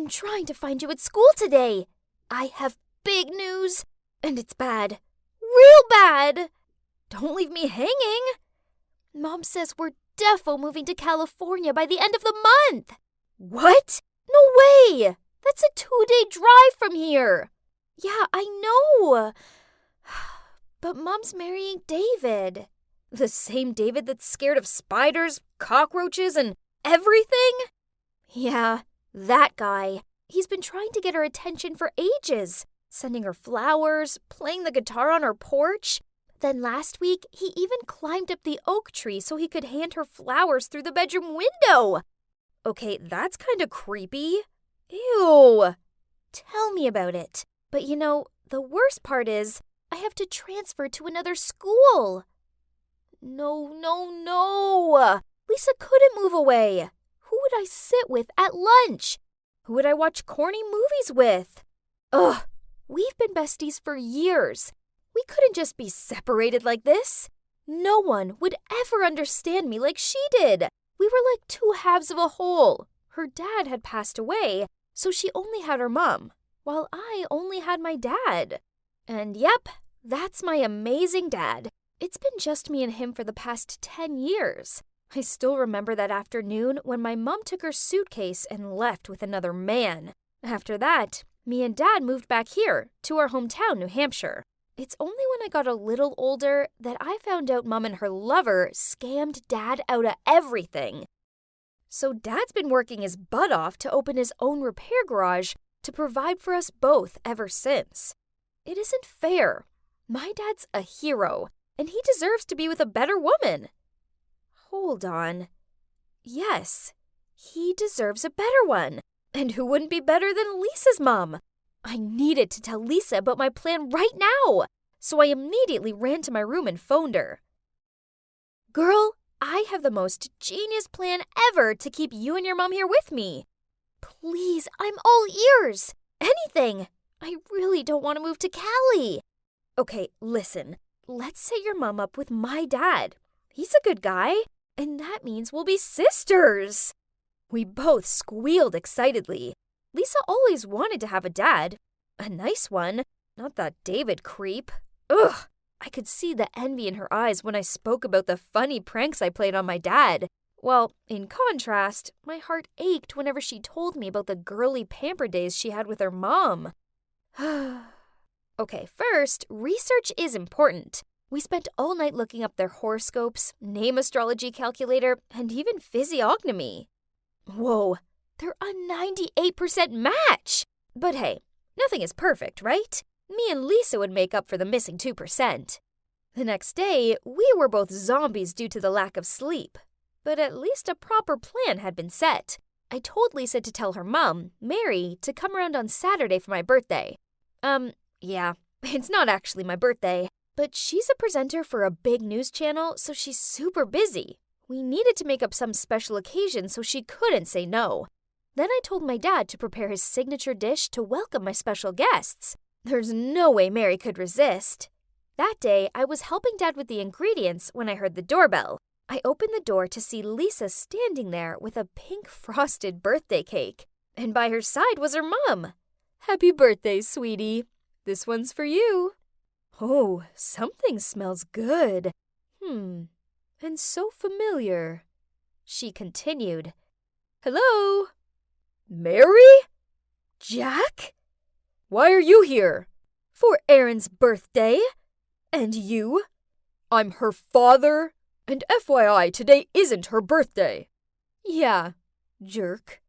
been trying to find you at school today. I have big news, and it's bad. Real bad. Don't leave me hanging. Mom says we're defo moving to California by the end of the month. What? No way! That's a 2-day drive from here. Yeah, I know. But Mom's marrying David. The same David that's scared of spiders, cockroaches, and everything? Yeah, that guy. He's been trying to get her attention for ages, sending her flowers, playing the guitar on her porch. Then last week, he even climbed up the oak tree so he could hand her flowers through the bedroom window. Okay, that's kind of creepy. Ew. Tell me about it. But you know, the worst part is, I have to transfer to another school. No. Lisa couldn't move away. Who would I sit with at lunch? Who would I watch corny movies with? Ugh, we've been besties for years. We couldn't just be separated like this. No one would ever understand me like she did. We were like two halves of a whole. Her dad had passed away, so she only had her mom, while I only had my dad. And yep, that's my amazing dad. It's been just me and him for the past 10 years. I still remember that afternoon when my mom took her suitcase and left with another man. After that, me and Dad moved back here to our hometown, New Hampshire. It's only when I got a little older that I found out Mom and her lover scammed Dad out of everything. So Dad's been working his butt off to open his own repair garage to provide for us both ever since. It isn't fair. My dad's a hero, and he deserves to be with a better woman. Hold on. Yes, he deserves a better one. And who wouldn't be better than Lisa's mom? I needed to tell Lisa about my plan right now, so I immediately ran to my room and phoned her. Girl, I have the most genius plan ever to keep you and your mom here with me. Please, I'm all ears. Anything. I really don't want to move to Cali. Okay, listen. Let's set your mom up with my dad. He's a good guy, and that means we'll be sisters. We both squealed excitedly. Lisa always wanted to have a dad. A nice one, not that David creep. Ugh! I could see the envy in her eyes when I spoke about the funny pranks I played on my dad. Well, in contrast, my heart ached whenever she told me about the girly pamper days she had with her mom. Okay, first, research is important. We spent all night looking up their horoscopes, name astrology calculator, and even physiognomy. Whoa, they're a 98% match! But hey, nothing is perfect, right? Me and Lisa would make up for the missing 2%. The next day, we were both zombies due to the lack of sleep. But at least a proper plan had been set. I told Lisa to tell her mom, Mary, to come around on Saturday for my birthday. Yeah, it's not actually my birthday, but she's a presenter for a big news channel, so she's super busy. We needed to make up some special occasion, so she couldn't say no. Then I told my dad to prepare his signature dish to welcome my special guests. There's no way Mary could resist. That day, I was helping Dad with the ingredients when I heard the doorbell. I opened the door to see Lisa standing there with a pink frosted birthday cake. And by her side was her mom. Happy birthday, sweetie. This one's for you. Oh, something smells good. And so familiar. She continued. Hello? Mary? Jack? Why are you here? For Erin's birthday. And you? I'm her father. And FYI, today isn't her birthday. Yeah, jerk.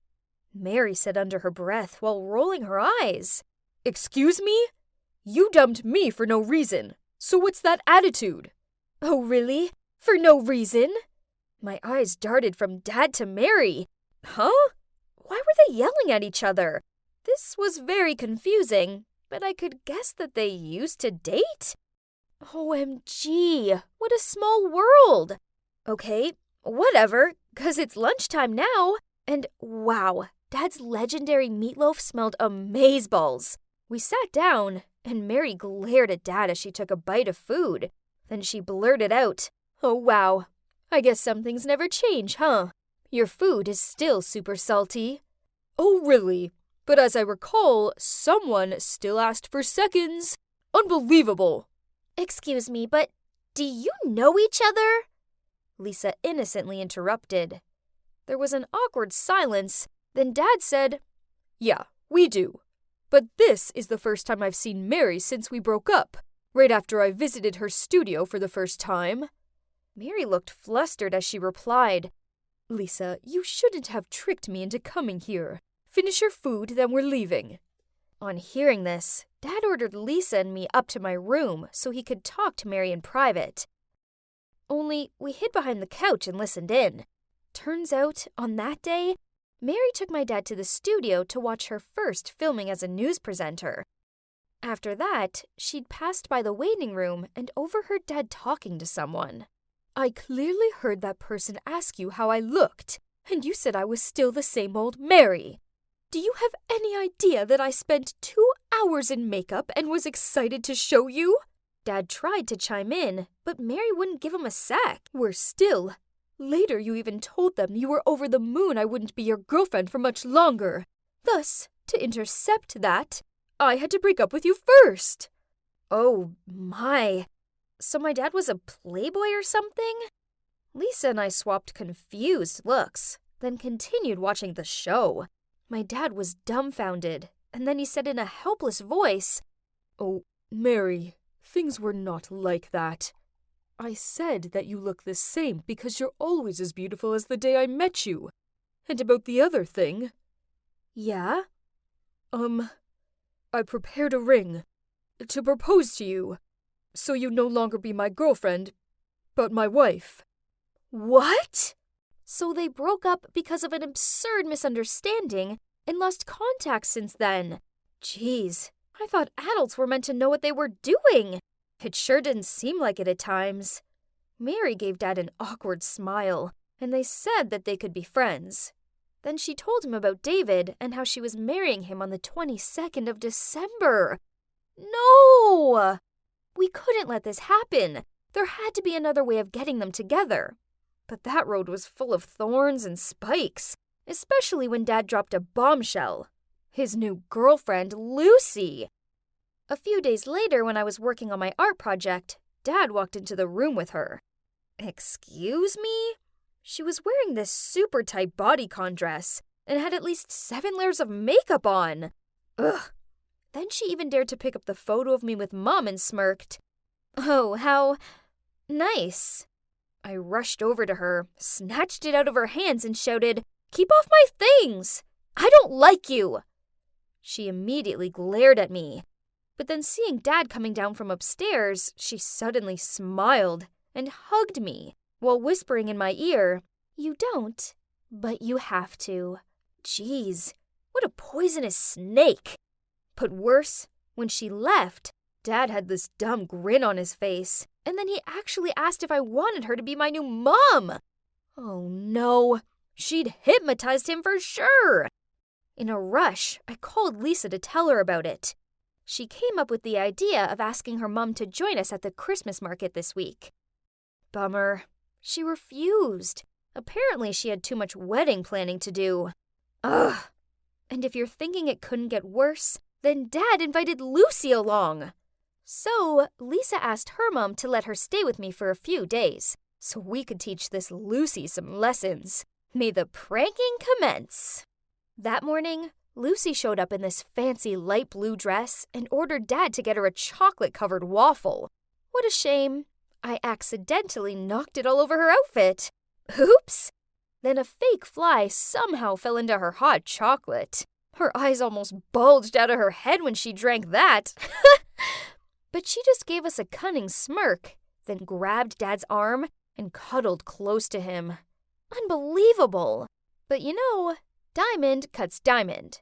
Mary said under her breath while rolling her eyes. Excuse me? You dumped me for no reason. So what's that attitude? Oh, really? For no reason? My eyes darted from Dad to Mary. Huh? Why were they yelling at each other? This was very confusing, but I could guess that they used to date? OMG, what a small world. Okay, whatever, 'cause it's lunchtime now. And wow, Dad's legendary meatloaf smelled amazeballs. We sat down, and Mary glared at Dad as she took a bite of food. Then she blurted out, Oh wow, I guess some things never change, huh? Your food is still super salty. Oh really? But as I recall, someone still asked for seconds. Unbelievable. Excuse me, but do you know each other? Lisa innocently interrupted. There was an awkward silence. Then Dad said, Yeah, we do. But this is the first time I've seen Mary since we broke up, right after I visited her studio for the first time. Mary looked flustered as she replied, Lisa, you shouldn't have tricked me into coming here. Finish your food, then we're leaving. On hearing this, Dad ordered Lisa and me up to my room so he could talk to Mary in private. Only we hid behind the couch and listened in. Turns out, on that day, Mary took my dad to the studio to watch her first filming as a news presenter. After that, she'd passed by the waiting room and overheard Dad talking to someone. I clearly heard that person ask you how I looked, and you said I was still the same old Mary. Do you have any idea that I spent 2 hours in makeup and was excited to show you? Dad tried to chime in, but Mary wouldn't give him a sec. Worse still, later you even told them you were over the moon I wouldn't be your girlfriend for much longer. Thus, to intercept that, I had to break up with you first. Oh my. So my dad was a playboy or something? Lisa and I swapped confused looks, then continued watching the show. My dad was dumbfounded, and then he said in a helpless voice, Oh, Mary, things were not like that. I said that you look the same because you're always as beautiful as the day I met you. And about the other thing... Yeah? I prepared a ring to propose to you, so you'd no longer be my girlfriend, but my wife. What? So they broke up because of an absurd misunderstanding and lost contact since then. Jeez, I thought adults were meant to know what they were doing. It sure didn't seem like it at times. Mary gave Dad an awkward smile, and they said that they could be friends. Then she told him about David and how she was marrying him on the 22nd of December. No! We couldn't let this happen. There had to be another way of getting them together. But that road was full of thorns and spikes, especially when Dad dropped a bombshell. His new girlfriend, Lucy. A few days later, when I was working on my art project, Dad walked into the room with her. Excuse me? She was wearing this super tight bodycon dress and had at least 7 layers of makeup on. Ugh. Then she even dared to pick up the photo of me with Mom and smirked. Oh, how nice. I rushed over to her, snatched it out of her hands and shouted, Keep off my things! I don't like you! She immediately glared at me. But then seeing Dad coming down from upstairs, she suddenly smiled and hugged me while whispering in my ear, You don't, but you have to. Jeez, what a poisonous snake! But worse, when she left, Dad had this dumb grin on his face, and then he actually asked if I wanted her to be my new mom. Oh no, she'd hypnotized him for sure. In a rush, I called Lisa to tell her about it. She came up with the idea of asking her mom to join us at the Christmas market this week. Bummer. She refused. Apparently she had too much wedding planning to do. Ugh. And if you're thinking it couldn't get worse, then Dad invited Lucy along. So Lisa asked her mom to let her stay with me for a few days, so we could teach this Lucy some lessons. May the pranking commence. That morning, Lucy showed up in this fancy light blue dress and ordered Dad to get her a chocolate-covered waffle. What a shame. I accidentally knocked it all over her outfit. Oops! Then a fake fly somehow fell into her hot chocolate. Her eyes almost bulged out of her head when she drank that. But she just gave us a cunning smirk, then grabbed Dad's arm and cuddled close to him. Unbelievable! But you know, diamond cuts diamond.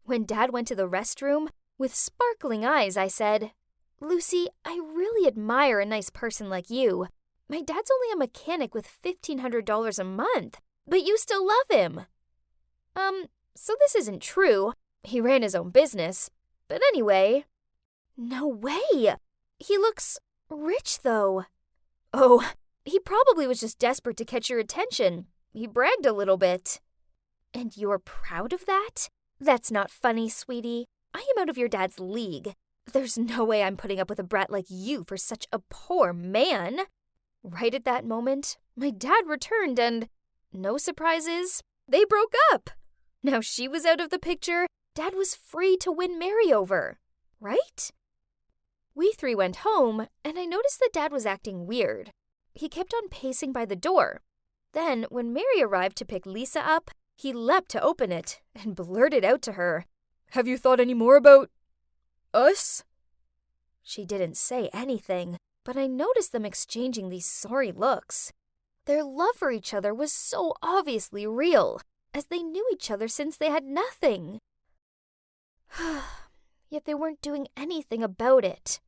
When Dad went to the restroom, with sparkling eyes, I said, Lucy, I really admire a nice person like you. My dad's only a mechanic with $1,500 a month, but you still love him. So this isn't true. He ran his own business. But anyway. No way! He looks rich, though. Oh, he probably was just desperate to catch your attention. He bragged a little bit. And you're proud of that? That's not funny, sweetie. I am out of your dad's league. There's no way I'm putting up with a brat like you for such a poor man. Right at that moment, my dad returned and, no surprises, they broke up. Now she was out of the picture, Dad was free to win Mary over, right? We three went home, and I noticed that Dad was acting weird. He kept on pacing by the door. Then, when Mary arrived to pick Lisa up, he leapt to open it and blurted out to her, "Have you thought any more about us?" She didn't say anything, but I noticed them exchanging these sorry looks. Their love for each other was so obviously real, as they knew each other since they had nothing. Yet they weren't doing anything about it.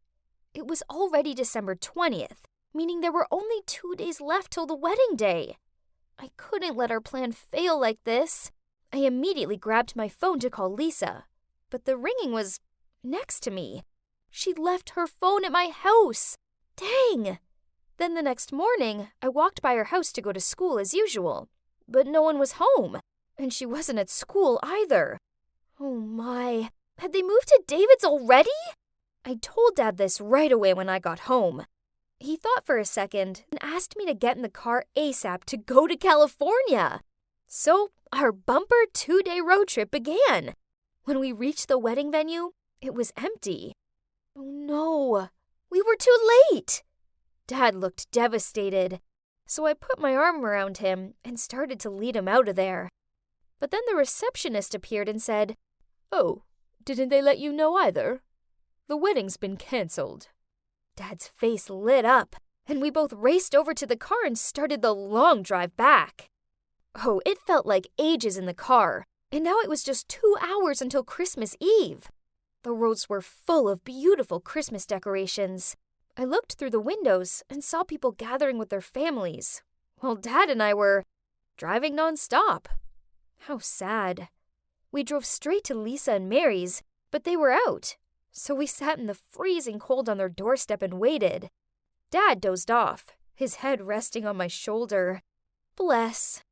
It was already December 20th, meaning there were only 2 days left till the wedding day. I couldn't let our plan fail like this. I immediately grabbed my phone to call Lisa, but the ringing was next to me. She'd left her phone at my house. Dang! Then the next morning, I walked by her house to go to school as usual, but no one was home, and she wasn't at school either. Oh my, had they moved to David's already? I told Dad this right away when I got home. He thought for a second and asked me to get in the car ASAP to go to California. So our bumper 2-day road trip began. When we reached the wedding venue, it was empty. Oh no, we were too late. Dad looked devastated, so I put my arm around him and started to lead him out of there. But then the receptionist appeared and said, "Oh, didn't they let you know either? The wedding's been canceled." Dad's face lit up, and we both raced over to the car and started the long drive back. Oh, it felt like ages in the car, and now it was just 2 hours until Christmas Eve. The roads were full of beautiful Christmas decorations. I looked through the windows and saw people gathering with their families, while Dad and I were driving nonstop. How sad. We drove straight to Lisa and Mary's, but they were out, so we sat in the freezing cold on their doorstep and waited. Dad dozed off, his head resting on my shoulder. Bless.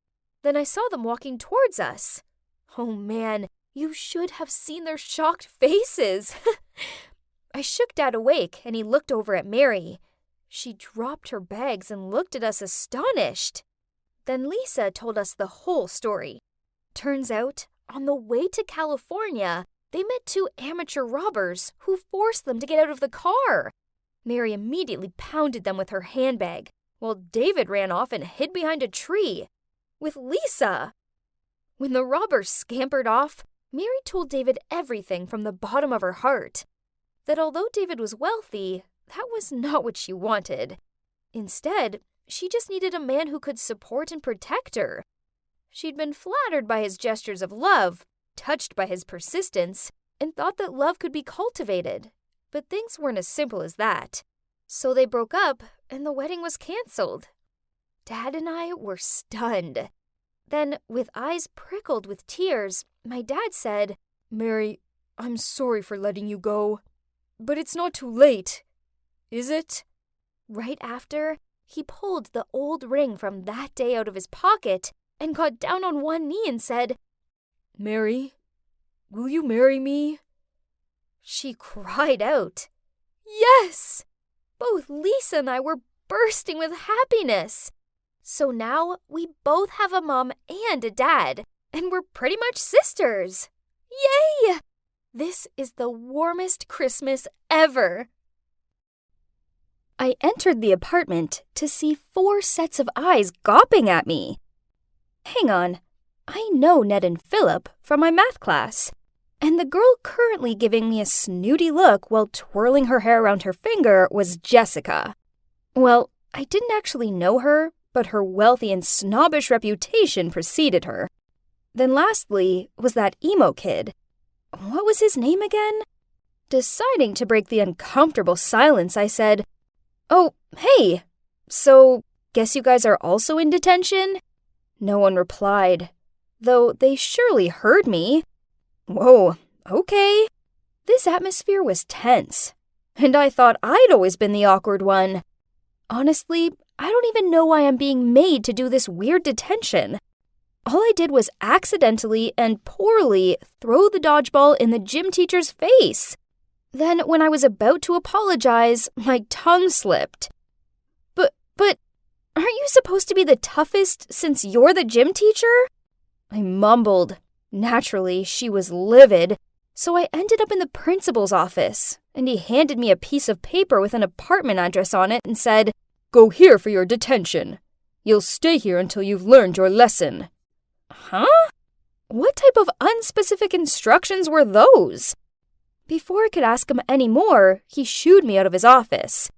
Then I saw them walking towards us. Oh man, you should have seen their shocked faces. I shook Dad awake, and he looked over at Mary. She dropped her bags and looked at us astonished. Then Lisa told us the whole story. Turns out, on the way to California, they met 2 amateur robbers who forced them to get out of the car. Mary immediately pounded them with her handbag, while David ran off and hid behind a tree with Lisa. When the robbers scampered off, Mary told David everything from the bottom of her heart. That although David was wealthy, that was not what she wanted. Instead, she just needed a man who could support and protect her. She'd been flattered by his gestures of love, touched by his persistence, and thought that love could be cultivated. But things weren't as simple as that. So they broke up, and the wedding was canceled. Dad and I were stunned. Then, with eyes prickled with tears, my dad said, "Mary, I'm sorry for letting you go. But it's not too late, is it?" Right after, he pulled the old ring from that day out of his pocket and got down on one knee and said, "Mary, will you marry me?" She cried out, "Yes!" Both Lisa and I were bursting with happiness. So now we both have a mom and a dad, and we're pretty much sisters. Yay! This is the warmest Christmas ever. I entered the apartment to see 4 sets of eyes gawping at me. Hang on, I know Ned and Philip from my math class, and the girl currently giving me a snooty look while twirling her hair around her finger was Jessica. Well, I didn't actually know her, but her wealthy and snobbish reputation preceded her. Then lastly was that emo kid. What was his name again? Deciding to break the uncomfortable silence, I said, "Oh, hey, so guess you guys are also in detention?" No one replied, though they surely heard me. Whoa, okay. This atmosphere was tense, and I thought I'd always been the awkward one. Honestly, I don't even know why I'm being made to do this weird detention. all I did was accidentally and poorly throw the dodgeball in the gym teacher's face. Then, when I was about to apologize, my tongue slipped. But, aren't you supposed to be the toughest since you're the gym teacher? I mumbled. Naturally, she was livid, so I ended up in the principal's office, and he handed me a piece of paper with an apartment address on it and said, "Go here for your detention. You'll stay here until you've learned your lesson." Huh? What type of unspecific instructions were those? Before I could ask him any more, he shooed me out of his office.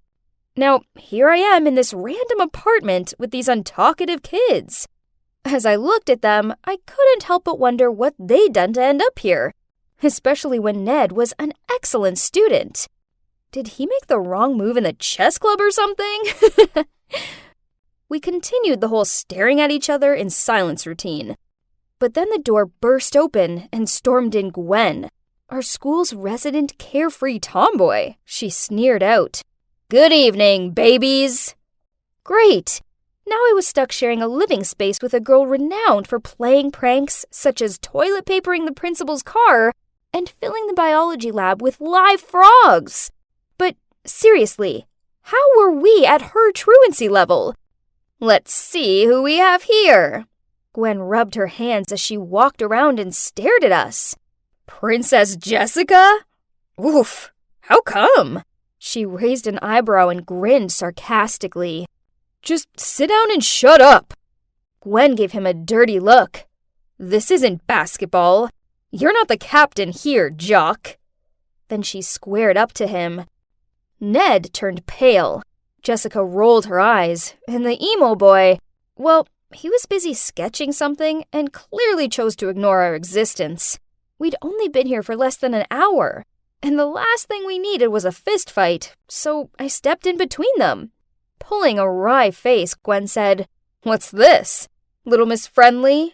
Now, here I am in this random apartment with these untalkative kids. As I looked at them, I couldn't help but wonder what they'd done to end up here, especially when Ned was an excellent student. Did he make the wrong move in the chess club or something? We continued the whole staring at each other in silence routine. But then the door burst open and stormed in Gwen, our school's resident carefree tomboy. She sneered out, "Good evening, babies." Great! Now I was stuck sharing a living space with a girl renowned for playing pranks such as toilet papering the principal's car and filling the biology lab with live frogs. But seriously, how were we at her truancy level? Let's see who we have here. Gwen rubbed her hands as she walked around and stared at us. Princess Jessica? Oof, how come? She raised an eyebrow and grinned sarcastically. Just sit down and shut up. Gwen gave him a dirty look. This isn't basketball. You're not the captain here, jock. Then she squared up to him. Ned turned pale. Jessica rolled her eyes, and the emo boy, well, he was busy sketching something and clearly chose to ignore our existence. We'd only been here for less than an hour, and the last thing we needed was a fist fight, so I stepped in between them. Pulling a wry face, Gwen said, "What's this? Little Miss Friendly?"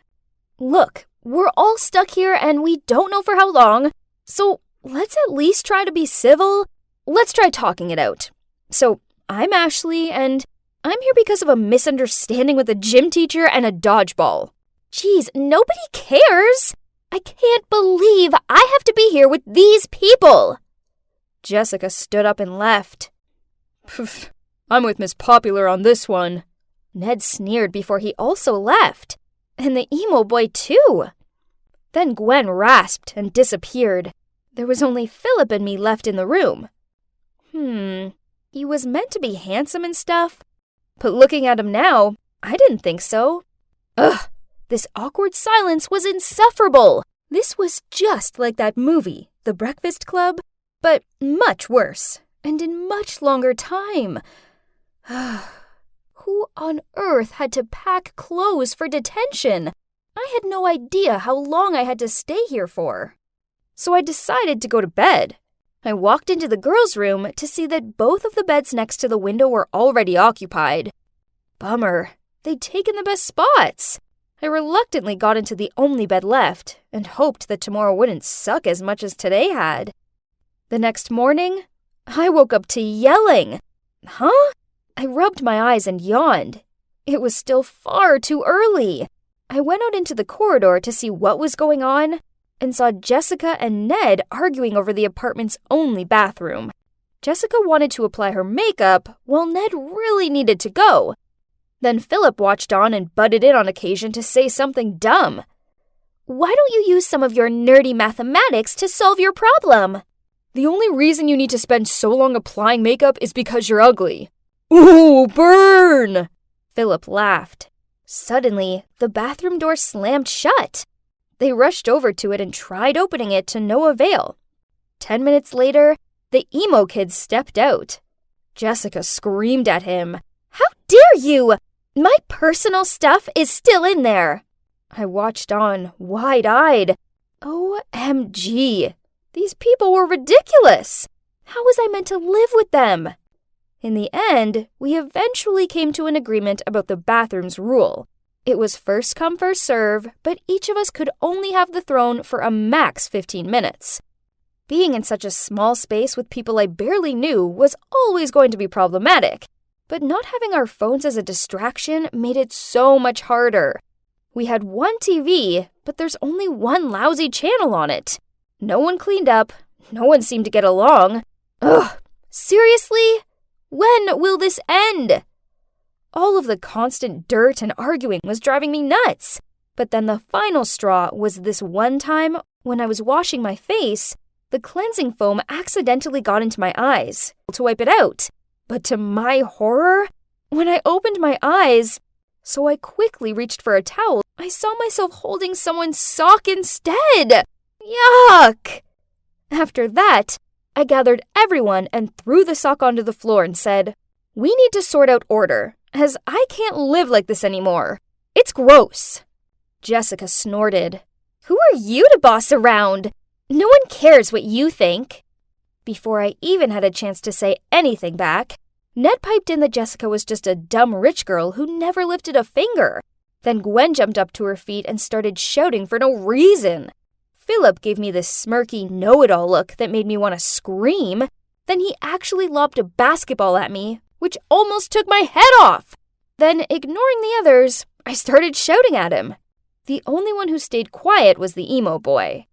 Look, we're all stuck here and we don't know for how long, so let's at least try to be civil. Let's try talking it out. So, I'm Ashley, and I'm here because of a misunderstanding with a gym teacher and a dodgeball. Geez, nobody cares. I can't believe I have to be here with these people. Jessica stood up and left. Pff, I'm with Miss Popular on this one. Ned sneered before he also left. And the emo boy, too. Then Gwen rasped and disappeared. There was only Philip and me left in the room. He was meant to be handsome and stuff, but looking at him now, I didn't think so. Ugh, this awkward silence was insufferable. This was just like that movie, The Breakfast Club, but much worse, and in much longer time. Who on earth had to pack clothes for detention? I had no idea how long I had to stay here for. So I decided to go to bed. I walked into the girls' room to see that both of the beds next to the window were already occupied. Bummer. They'd taken the best spots. I reluctantly got into the only bed left and hoped that tomorrow wouldn't suck as much as today had. The next morning, I woke up to yelling. Huh? I rubbed my eyes and yawned. It was still far too early. I went out into the corridor to see what was going on and saw Jessica and Ned arguing over the apartment's only bathroom. Jessica wanted to apply her makeup, while Ned really needed to go. Then Philip watched on and butted in on occasion to say something dumb. Why don't you use some of your nerdy mathematics to solve your problem? The only reason you need to spend so long applying makeup is because you're ugly. Ooh, burn! Philip laughed. Suddenly, the bathroom door slammed shut. They rushed over to it and tried opening it to no avail. 10 minutes later, the emo kid stepped out. Jessica screamed at him. How dare you! My personal stuff is still in there. I watched on, wide-eyed. OMG! These people were ridiculous! How was I meant to live with them? In the end, we eventually came to an agreement about the bathroom's rule. It was first come, first serve, but each of us could only have the throne for a max 15 minutes. Being in such a small space with people I barely knew was always going to be problematic, but not having our phones as a distraction made it so much harder. We had one TV, but there's only one lousy channel on it. No one cleaned up. No one seemed to get along. Ugh, seriously? When will this end? All of the constant dirt and arguing was driving me nuts. But then the final straw was this one time when I was washing my face, the cleansing foam accidentally got into my eyes to wipe it out. But to my horror, when I opened my eyes, so I quickly reached for a towel, I saw myself holding someone's sock instead. Yuck! After that, I gathered everyone and threw the sock onto the floor and said, "We need to sort out order, as I can't live like this anymore. It's gross." Jessica snorted. "Who are you to boss around? No one cares what you think." Before I even had a chance to say anything back, Ned piped in that Jessica was just a dumb rich girl who never lifted a finger. Then Gwen jumped up to her feet and started shouting for no reason. Philip gave me this smirky know-it-all look that made me want to scream. Then he actually lobbed a basketball at me, which almost took my head off. Then, ignoring the others, I started shouting at him. The only one who stayed quiet was the emo boy.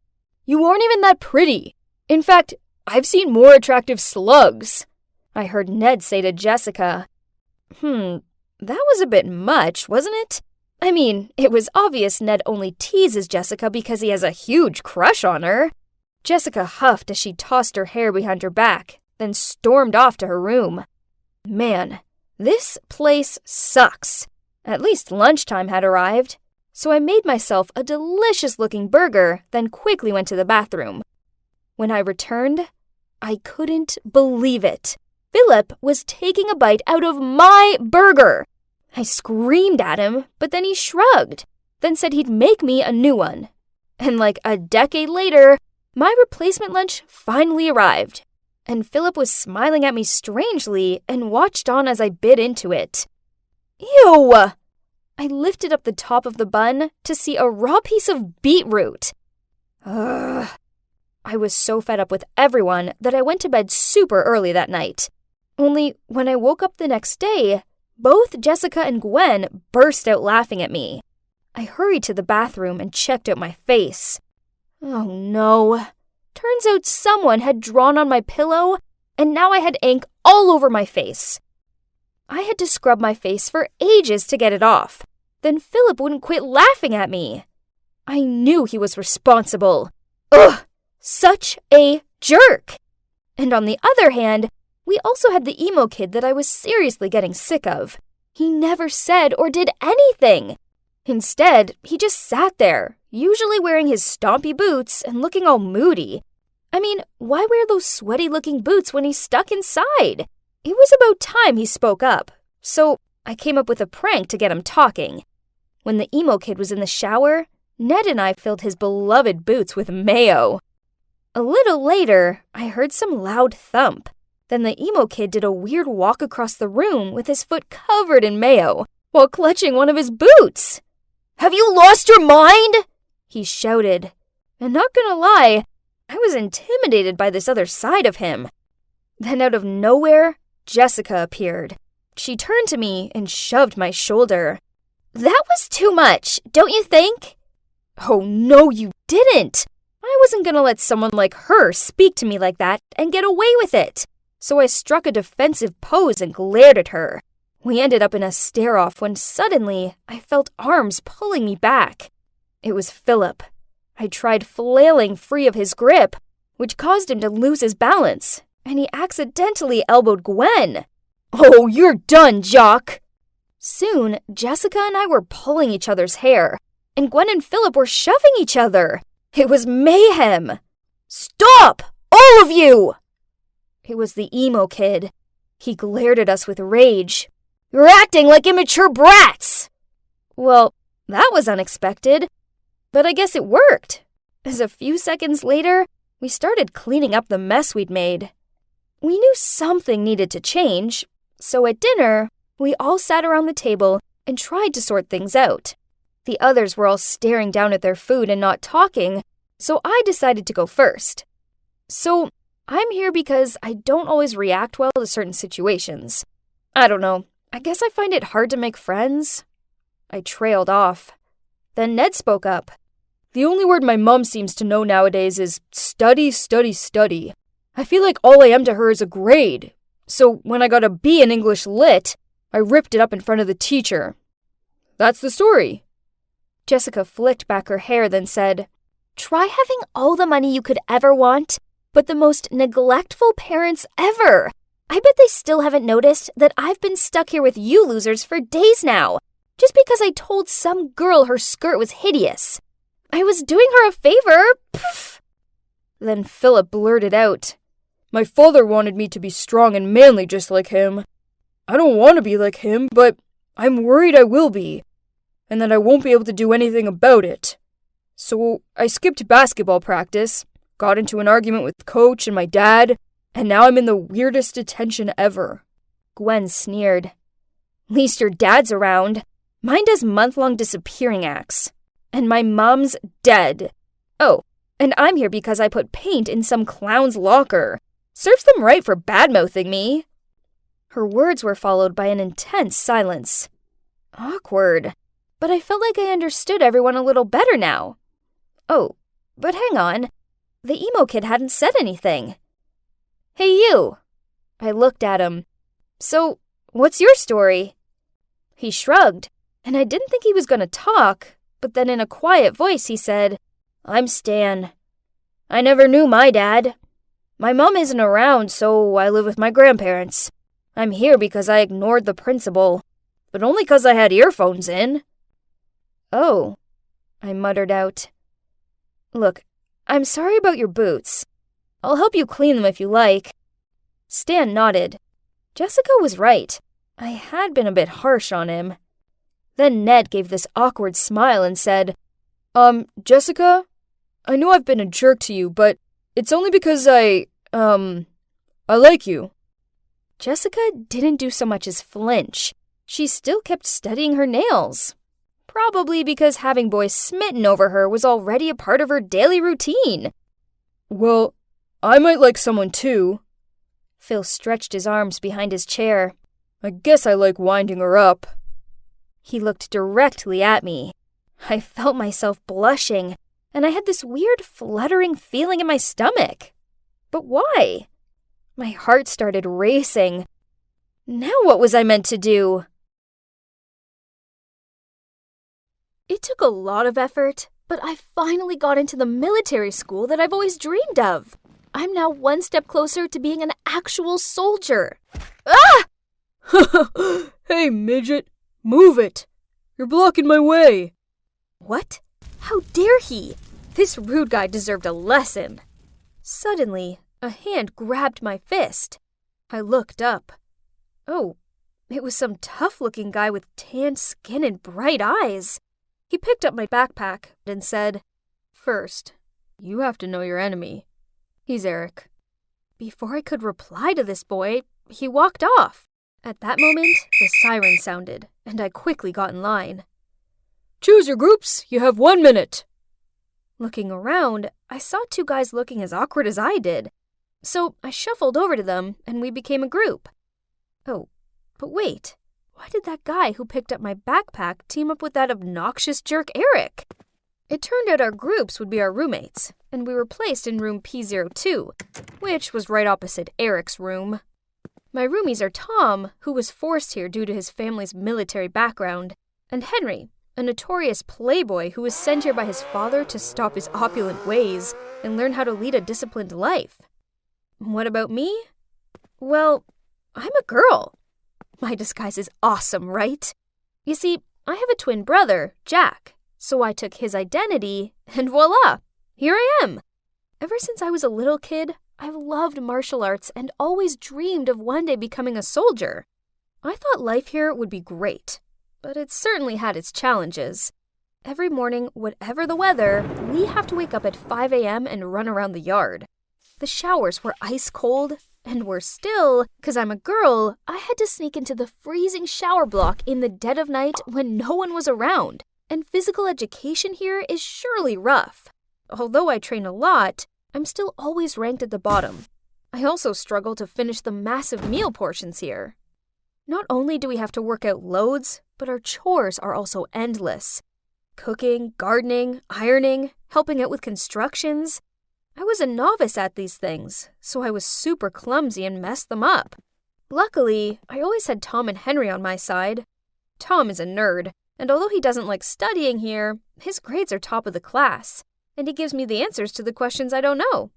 "You aren't even that pretty. In fact, I've seen more attractive slugs," I heard Ned say to Jessica. That was a bit much, wasn't it? I mean, it was obvious Ned only teases Jessica because he has a huge crush on her. Jessica huffed as she tossed her hair behind her back, then stormed off to her room. Man, this place sucks. At least lunchtime had arrived. So I made myself a delicious-looking burger, then quickly went to the bathroom. When I returned, I couldn't believe it. Philip was taking a bite out of my burger. I screamed at him, but then he shrugged, then said he'd make me a new one. And like a decade later, my replacement lunch finally arrived. And Philip was smiling at me strangely and watched on as I bit into it. Ew! I lifted up the top of the bun to see a raw piece of beetroot. Ugh. I was so fed up with everyone that I went to bed super early that night. Only when I woke up the next day, both Jessica and Gwen burst out laughing at me. I hurried to the bathroom and checked out my face. Oh no. Turns out someone had drawn on my pillow, and now I had ink all over my face. I had to scrub my face for ages to get it off. Then Philip wouldn't quit laughing at me. I knew he was responsible. Ugh! Such a jerk! And on the other hand, we also had the emo kid that I was seriously getting sick of. He never said or did anything. Instead, he just sat there, usually wearing his stompy boots and looking all moody. I mean, why wear those sweaty-looking boots when he's stuck inside? It was about time he spoke up, so I came up with a prank to get him talking. When the emo kid was in the shower, Ned and I filled his beloved boots with mayo. A little later, I heard some loud thump. Then the emo kid did a weird walk across the room with his foot covered in mayo while clutching one of his boots. "Have you lost your mind?" he shouted. And not gonna lie, I was intimidated by this other side of him. Then out of nowhere, Jessica appeared. She turned to me and shoved my shoulder. "That was too much, don't you think?" "Oh, no, you didn't. I wasn't gonna let someone like her speak to me like that and get away with it." So I struck a defensive pose and glared at her. We ended up in a stare-off when suddenly I felt arms pulling me back. It was Philip. I tried flailing free of his grip, which caused him to lose his balance, and he accidentally elbowed Gwen. "Oh, you're done, Jock!" Soon, Jessica and I were pulling each other's hair, and Gwen and Philip were shoving each other. It was mayhem. "Stop! All of you!" It was the emo kid. He glared at us with rage. "You're acting like immature brats!" Well, that was unexpected, but I guess it worked, as a few seconds later, we started cleaning up the mess we'd made. We knew something needed to change, so at dinner, we all sat around the table and tried to sort things out. The others were all staring down at their food and not talking, so I decided to go first. So, I'm here because I don't always react well to certain situations. I don't know, I guess I find it hard to make friends. I trailed off. Then Ned spoke up. The only word my mom seems to know nowadays is study, study, study. I feel like all I am to her is a grade. So when I got a B in English Lit, I ripped it up in front of the teacher. That's the story. Jessica flicked back her hair, then said, Try having all the money you could ever want, but the most neglectful parents ever. I bet they still haven't noticed that I've been stuck here with you losers for days now, just because I told some girl her skirt was hideous. I was doing her a favor. Poof. Then Philip blurted out, My father wanted me to be strong and manly just like him. I don't want to be like him, but I'm worried I will be, and that I won't be able to do anything about it. So I skipped basketball practice, got into an argument with coach and my dad, and now I'm in the weirdest detention ever. Gwen sneered. Least your dad's around. Mine does month-long disappearing acts. And my mom's dead. Oh, and I'm here because I put paint in some clown's locker. Serves them right for bad-mouthing me. Her words were followed by an intense silence. Awkward. But I felt like I understood everyone a little better now. Oh, but hang on. The emo kid hadn't said anything. Hey, you. I looked at him. So, what's your story? He shrugged, and I didn't think he was going to talk, but then in a quiet voice he said, I'm Stan. I never knew my dad. My mom isn't around, so I live with my grandparents. I'm here because I ignored the principal, but only because I had earphones in. Oh, I muttered out. Look, I'm sorry about your boots. I'll help you clean them if you like. Stan nodded. Jessica was right. I had been a bit harsh on him. Then Ned gave this awkward smile and said, Jessica, I know I've been a jerk to you, but it's only because I like you. Jessica didn't do so much as flinch. She still kept studying her nails. Probably because having boys smitten over her was already a part of her daily routine. Well, I might like someone too. Phil stretched his arms behind his chair. I guess I like winding her up. He looked directly at me. I felt myself blushing, and I had this weird fluttering feeling in my stomach. But why? My heart started racing. Now what was I meant to do? It took a lot of effort, but I finally got into the military school that I've always dreamed of. I'm now one step closer to being an actual soldier. Ah! Hey, midget, move it. You're blocking my way. What? How dare he? This rude guy deserved a lesson. Suddenly, a hand grabbed my fist. I looked up. Oh, it was some tough-looking guy with tanned skin and bright eyes. He picked up my backpack and said, First, you have to know your enemy. He's Eric. Before I could reply to this boy, he walked off. At that moment, the siren sounded, and I quickly got in line. Choose your groups. You have 1 minute. Looking around, I saw two guys looking as awkward as I did. So I shuffled over to them, and we became a group. Oh, but wait. Why did that guy who picked up my backpack team up with that obnoxious jerk Eric? It turned out our groups would be our roommates, and we were placed in room P02, which was right opposite Eric's room. My roomies are Tom, who was forced here due to his family's military background, and Henry, a notorious playboy who was sent here by his father to stop his opulent ways and learn how to lead a disciplined life. What about me? Well, I'm a girl. My disguise is awesome, right? You see, I have a twin brother, Jack, so I took his identity, and voila, here I am. Ever since I was a little kid, I've loved martial arts and always dreamed of one day becoming a soldier. I thought life here would be great, but it certainly had its challenges. Every morning, whatever the weather, we have to wake up at 5 a.m. and run around the yard. The showers were ice cold, and worse still, 'cause I'm a girl, I had to sneak into the freezing shower block in the dead of night when no one was around, and physical education here is surely rough. Although I train a lot, I'm still always ranked at the bottom. I also struggle to finish the massive meal portions here. Not only do we have to work out loads, but our chores are also endless. Cooking, gardening, ironing, helping out with constructions. I was a novice at these things, so I was super clumsy and messed them up. Luckily, I always had Tom and Henry on my side. Tom is a nerd, and although he doesn't like studying here, his grades are top of the class, and he gives me the answers to the questions I don't know.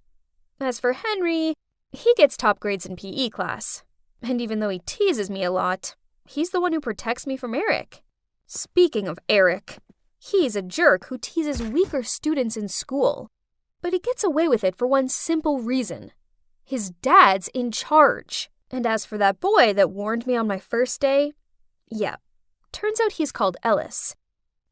As for Henry, he gets top grades in PE class, and even though he teases me a lot, he's the one who protects me from Eric. Speaking of Eric, he's a jerk who teases weaker students in school. But he gets away with it for one simple reason. His dad's in charge. And as for that boy that warned me on my first day, yeah, turns out he's called Ellis.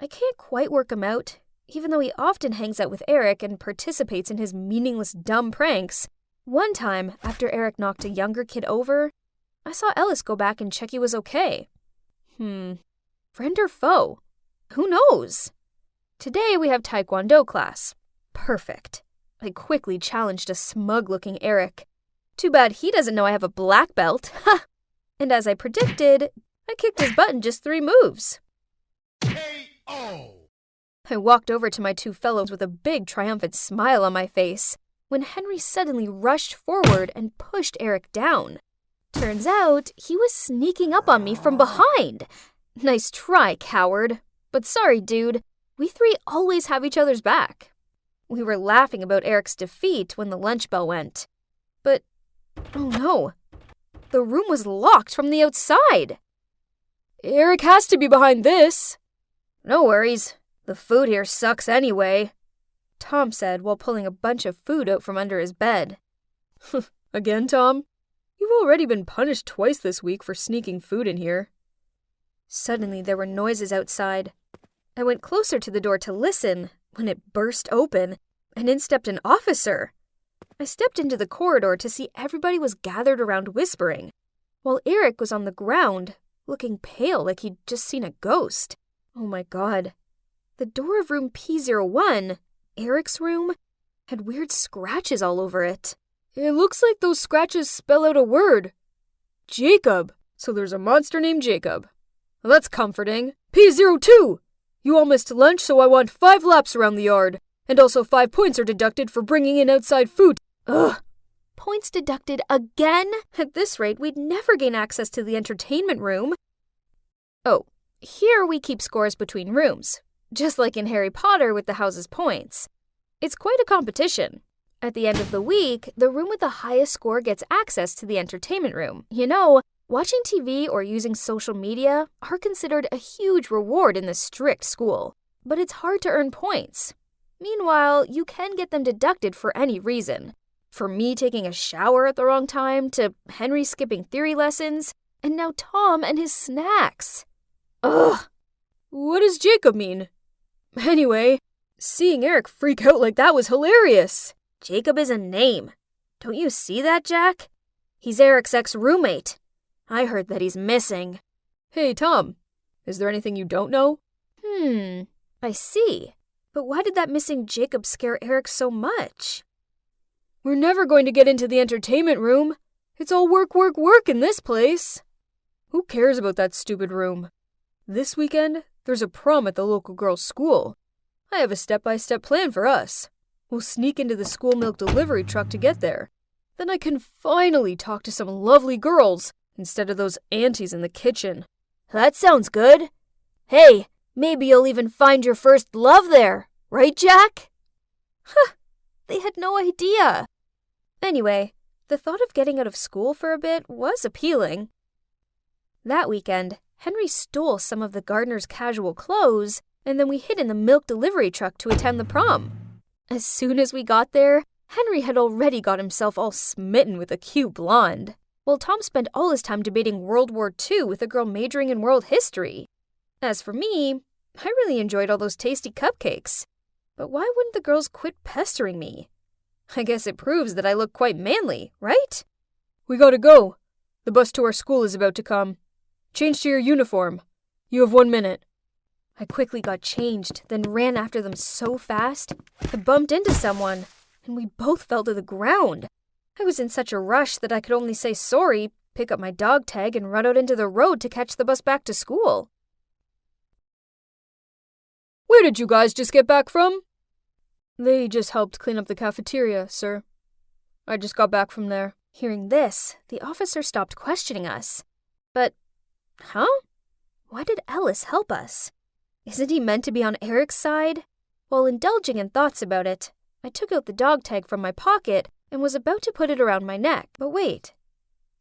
I can't quite work him out, even though he often hangs out with Eric and participates in his meaningless dumb pranks. One time, after Eric knocked a younger kid over, I saw Ellis go back and check he was okay. Friend or foe? Who knows? Today we have Taekwondo class. Perfect. I quickly challenged a smug-looking Eric. Too bad he doesn't know I have a black belt. Ha! And as I predicted, I kicked his butt in just 3 moves. K.O. I walked over to my 2 fellows with a big triumphant smile on my face when Henry suddenly rushed forward and pushed Eric down. Turns out he was sneaking up on me from behind. Nice try, coward. But sorry, dude. We 3 always have each other's back. We were laughing about Eric's defeat when the lunch bell went. But, oh no, the room was locked from the outside. Eric has to be behind this. No worries, the food here sucks anyway, Tom said while pulling a bunch of food out from under his bed. Again, Tom? You've already been punished twice this week for sneaking food in here. Suddenly there were noises outside. I went closer to the door to listen when it burst open, and in stepped an officer. I stepped into the corridor to see everybody was gathered around whispering, while Eric was on the ground, looking pale like he'd just seen a ghost. Oh my god. The door of room P01, Eric's room, had weird scratches all over it. It looks like those scratches spell out a word. Jacob. So there's a monster named Jacob. Well, that's comforting. P02! You all missed lunch, so I want 5 laps around the yard. And also 5 points are deducted for bringing in outside food. Ugh. Points deducted again? At this rate, we'd never gain access to the entertainment room. Oh, here we keep scores between rooms, just like in Harry Potter with the house's points. It's quite a competition. At the end of the week, the room with the highest score gets access to the entertainment room. You know, watching TV or using social media are considered a huge reward in this strict school, but it's hard to earn points. Meanwhile, you can get them deducted for any reason. For me taking a shower at the wrong time, to Henry skipping theory lessons, and now Tom and his snacks. Ugh! What does Jacob mean? Anyway, seeing Eric freak out like that was hilarious. Jacob is a name. Don't you see that, Jack? He's Eric's ex-roommate. I heard that he's missing. Hey, Tom, is there anything you don't know? I see. But why did that missing Jacob scare Eric so much? We're never going to get into the entertainment room. It's all work, work, work in this place. Who cares about that stupid room? This weekend, there's a prom at the local girls' school. I have a step-by-step plan for us. We'll sneak into the school milk delivery truck to get there. Then I can finally talk to some lovely girls instead of those aunties in the kitchen. That sounds good. Hey, maybe you'll even find your first love there, right, Jack? Huh, they had no idea. Anyway, the thought of getting out of school for a bit was appealing. That weekend, Henry stole some of the gardener's casual clothes, and then we hid in the milk delivery truck to attend the prom. As soon as we got there, Henry had already got himself all smitten with a cute blonde, while Tom spent all his time debating World War II with a girl majoring in world history. As for me, I really enjoyed all those tasty cupcakes. But why wouldn't the girls quit pestering me? I guess it proves that I look quite manly, right? We gotta go. The bus to our school is about to come. Change to your uniform. You have 1 minute. I quickly got changed, then ran after them so fast, I bumped into someone, and we both fell to the ground. I was in such a rush that I could only say sorry, pick up my dog tag, and run out into the road to catch the bus back to school. Where did you guys just get back from? They just helped clean up the cafeteria, sir. I just got back from there. Hearing this, the officer stopped questioning us. But, huh? Why did Ellis help us? Isn't he meant to be on Eric's side? While indulging in thoughts about it, I took out the dog tag from my pocket and was about to put it around my neck. But wait,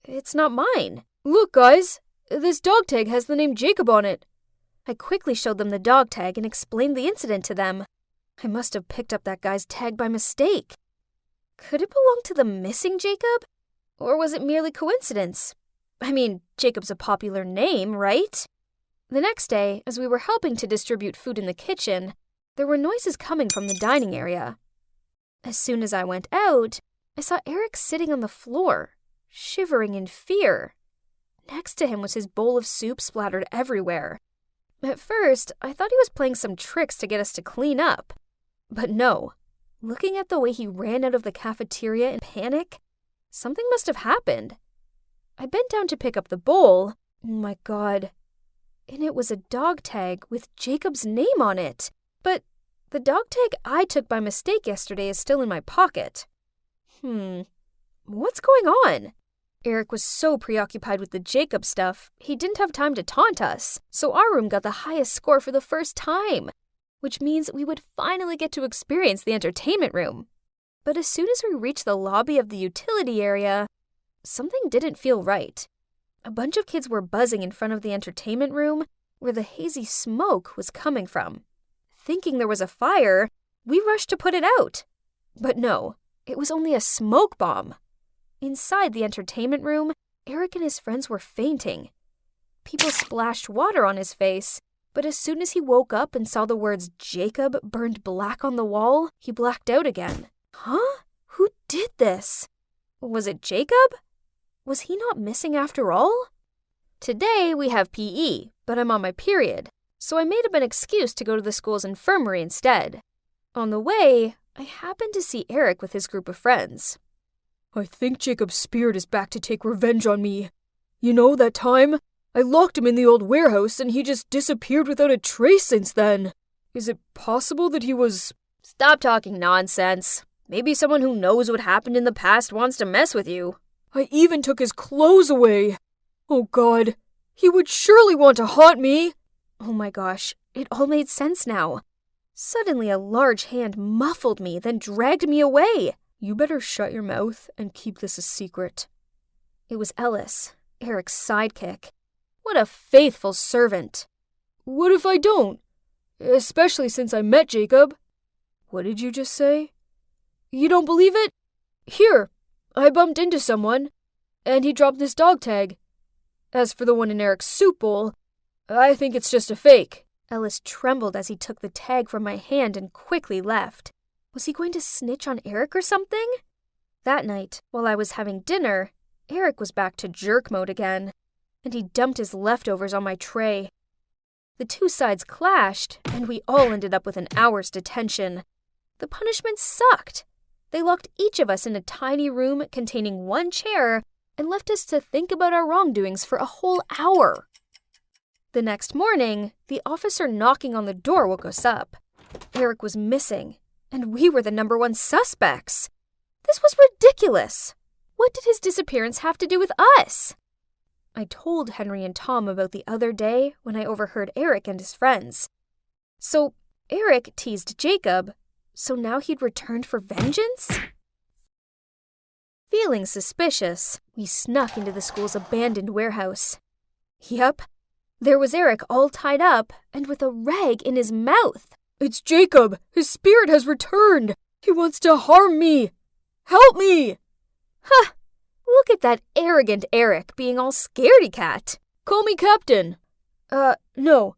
it's not mine. Look, guys, this dog tag has the name Jacob on it. I quickly showed them the dog tag and explained the incident to them. I must have picked up that guy's tag by mistake. Could it belong to the missing Jacob? Or was it merely coincidence? I mean, Jacob's a popular name, right? The next day, as we were helping to distribute food in the kitchen, there were noises coming from the dining area. As soon as I went out, I saw Eric sitting on the floor, shivering in fear. Next to him was his bowl of soup splattered everywhere. At first, I thought he was playing some tricks to get us to clean up. But no, looking at the way he ran out of the cafeteria in panic, something must have happened. I bent down to pick up the bowl. Oh my God. And it was a dog tag with Jacob's name on it. But the dog tag I took by mistake yesterday is still in my pocket. What's going on? Eric was so preoccupied with the Jacob stuff, he didn't have time to taunt us, so our room got the highest score for the first time, which means we would finally get to experience the entertainment room. But as soon as we reached the lobby of the utility area, something didn't feel right. A bunch of kids were buzzing in front of the entertainment room where the hazy smoke was coming from. Thinking there was a fire, we rushed to put it out. But no, it was only a smoke bomb. Inside the entertainment room, Eric and his friends were fainting. People splashed water on his face, but as soon as he woke up and saw the words Jacob burned black on the wall, he blacked out again. Huh? Who did this? Was it Jacob? Was he not missing after all? Today we have PE, but I'm on my period, so I made up an excuse to go to the school's infirmary instead. On the way, I happened to see Eric with his group of friends. I think Jacob's spirit is back to take revenge on me. You know, that time? I locked him in the old warehouse and he just disappeared without a trace since then. Is it possible that he was... Stop talking nonsense. Maybe someone who knows what happened in the past wants to mess with you. I even took his clothes away. Oh God, he would surely want to haunt me. Oh my gosh, it all made sense now. Suddenly a large hand muffled me, then dragged me away. You better shut your mouth and keep this a secret. It was Ellis, Eric's sidekick. What a faithful servant. What if I don't? Especially since I met Jacob. What did you just say? You don't believe it? Here, I bumped into someone, and he dropped this dog tag. As for the one in Eric's soup bowl, I think it's just a fake. Ellis trembled as he took the tag from my hand and quickly left. Was he going to snitch on Eric or something? That night, while I was having dinner, Eric was back to jerk mode again, and he dumped his leftovers on my tray. The two sides clashed, and we all ended up with an hour's detention. The punishment sucked. They locked each of us in a tiny room containing one chair and left us to think about our wrongdoings for a whole hour. The next morning, the officer knocking on the door woke us up. Eric was missing, and we were the #1 suspects. This was ridiculous. What did his disappearance have to do with us? I told Henry and Tom about the other day when I overheard Eric and his friends. So Eric teased Jacob, so now he'd returned for vengeance? Feeling suspicious, we snuck into the school's abandoned warehouse. Yep, there was Eric all tied up and with a rag in his mouth. It's Jacob! His spirit has returned! He wants to harm me! Help me! Huh! Look at that arrogant Eric being all scaredy-cat. Call me Captain. No.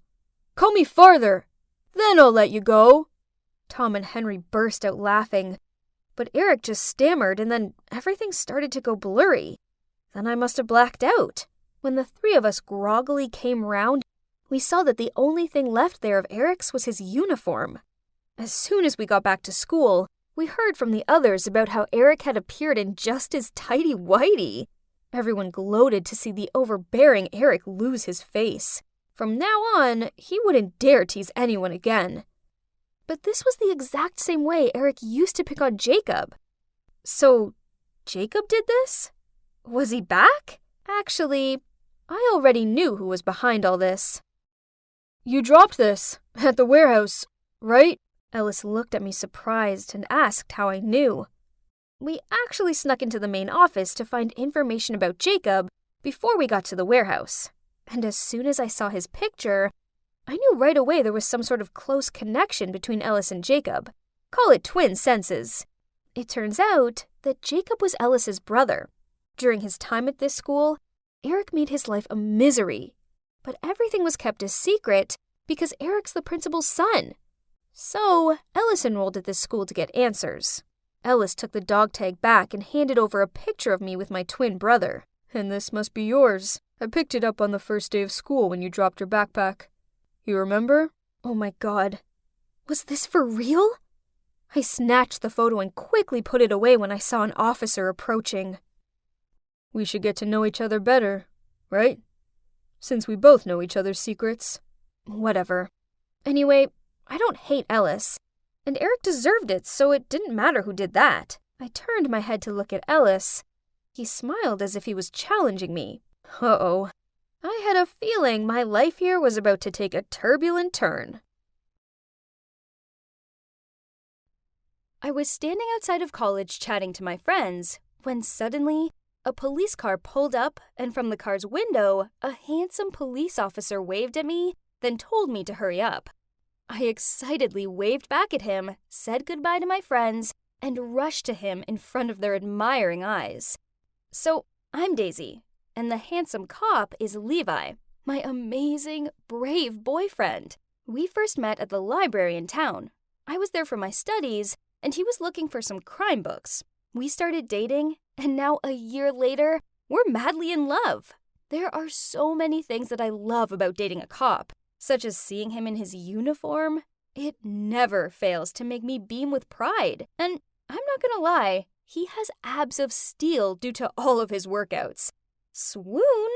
Call me Farther. Then I'll let you go. Tom and Henry burst out laughing. But Eric just stammered and then everything started to go blurry. Then I must have blacked out. When the three of us groggily came round, we saw that the only thing left there of Eric's was his uniform. As soon as we got back to school, we heard from the others about how Eric had appeared in just his tighty-whitey. Everyone gloated to see the overbearing Eric lose his face. From now on, he wouldn't dare tease anyone again. But this was the exact same way Eric used to pick on Jacob. So, Jacob did this? Was he back? Actually, I already knew who was behind all this. You dropped this at the warehouse, right? Ellis looked at me surprised and asked how I knew. We actually snuck into the main office to find information about Jacob before we got to the warehouse. And as soon as I saw his picture, I knew right away there was some sort of close connection between Ellis and Jacob. Call it twin senses. It turns out that Jacob was Ellis's brother. During his time at this school, Eric made his life a misery. But everything was kept a secret because Eric's the principal's son. So, Ellis enrolled at this school to get answers. Ellis took the dog tag back and handed over a picture of me with my twin brother. And this must be yours. I picked it up on the first day of school when you dropped your backpack. You remember? Oh my God. Was this for real? I snatched the photo and quickly put it away when I saw an officer approaching. We should get to know each other better, right? Since we both know each other's secrets. Whatever. Anyway, I don't hate Ellis. And Eric deserved it, so it didn't matter who did that. I turned my head to look at Ellis. He smiled as if he was challenging me. Uh-oh. I had a feeling my life here was about to take a turbulent turn. I was standing outside of college chatting to my friends when suddenly a police car pulled up, and from the car's window, a handsome police officer waved at me, then told me to hurry up. I excitedly waved back at him, said goodbye to my friends, and rushed to him in front of their admiring eyes. So, I'm Daisy, and the handsome cop is Levi, my amazing, brave boyfriend. We first met at the library in town. I was there for my studies, and he was looking for some crime books. We started dating, and now a year later, we're madly in love. There are so many things that I love about dating a cop, such as seeing him in his uniform. It never fails to make me beam with pride. And I'm not gonna lie, he has abs of steel due to all of his workouts. Swoon!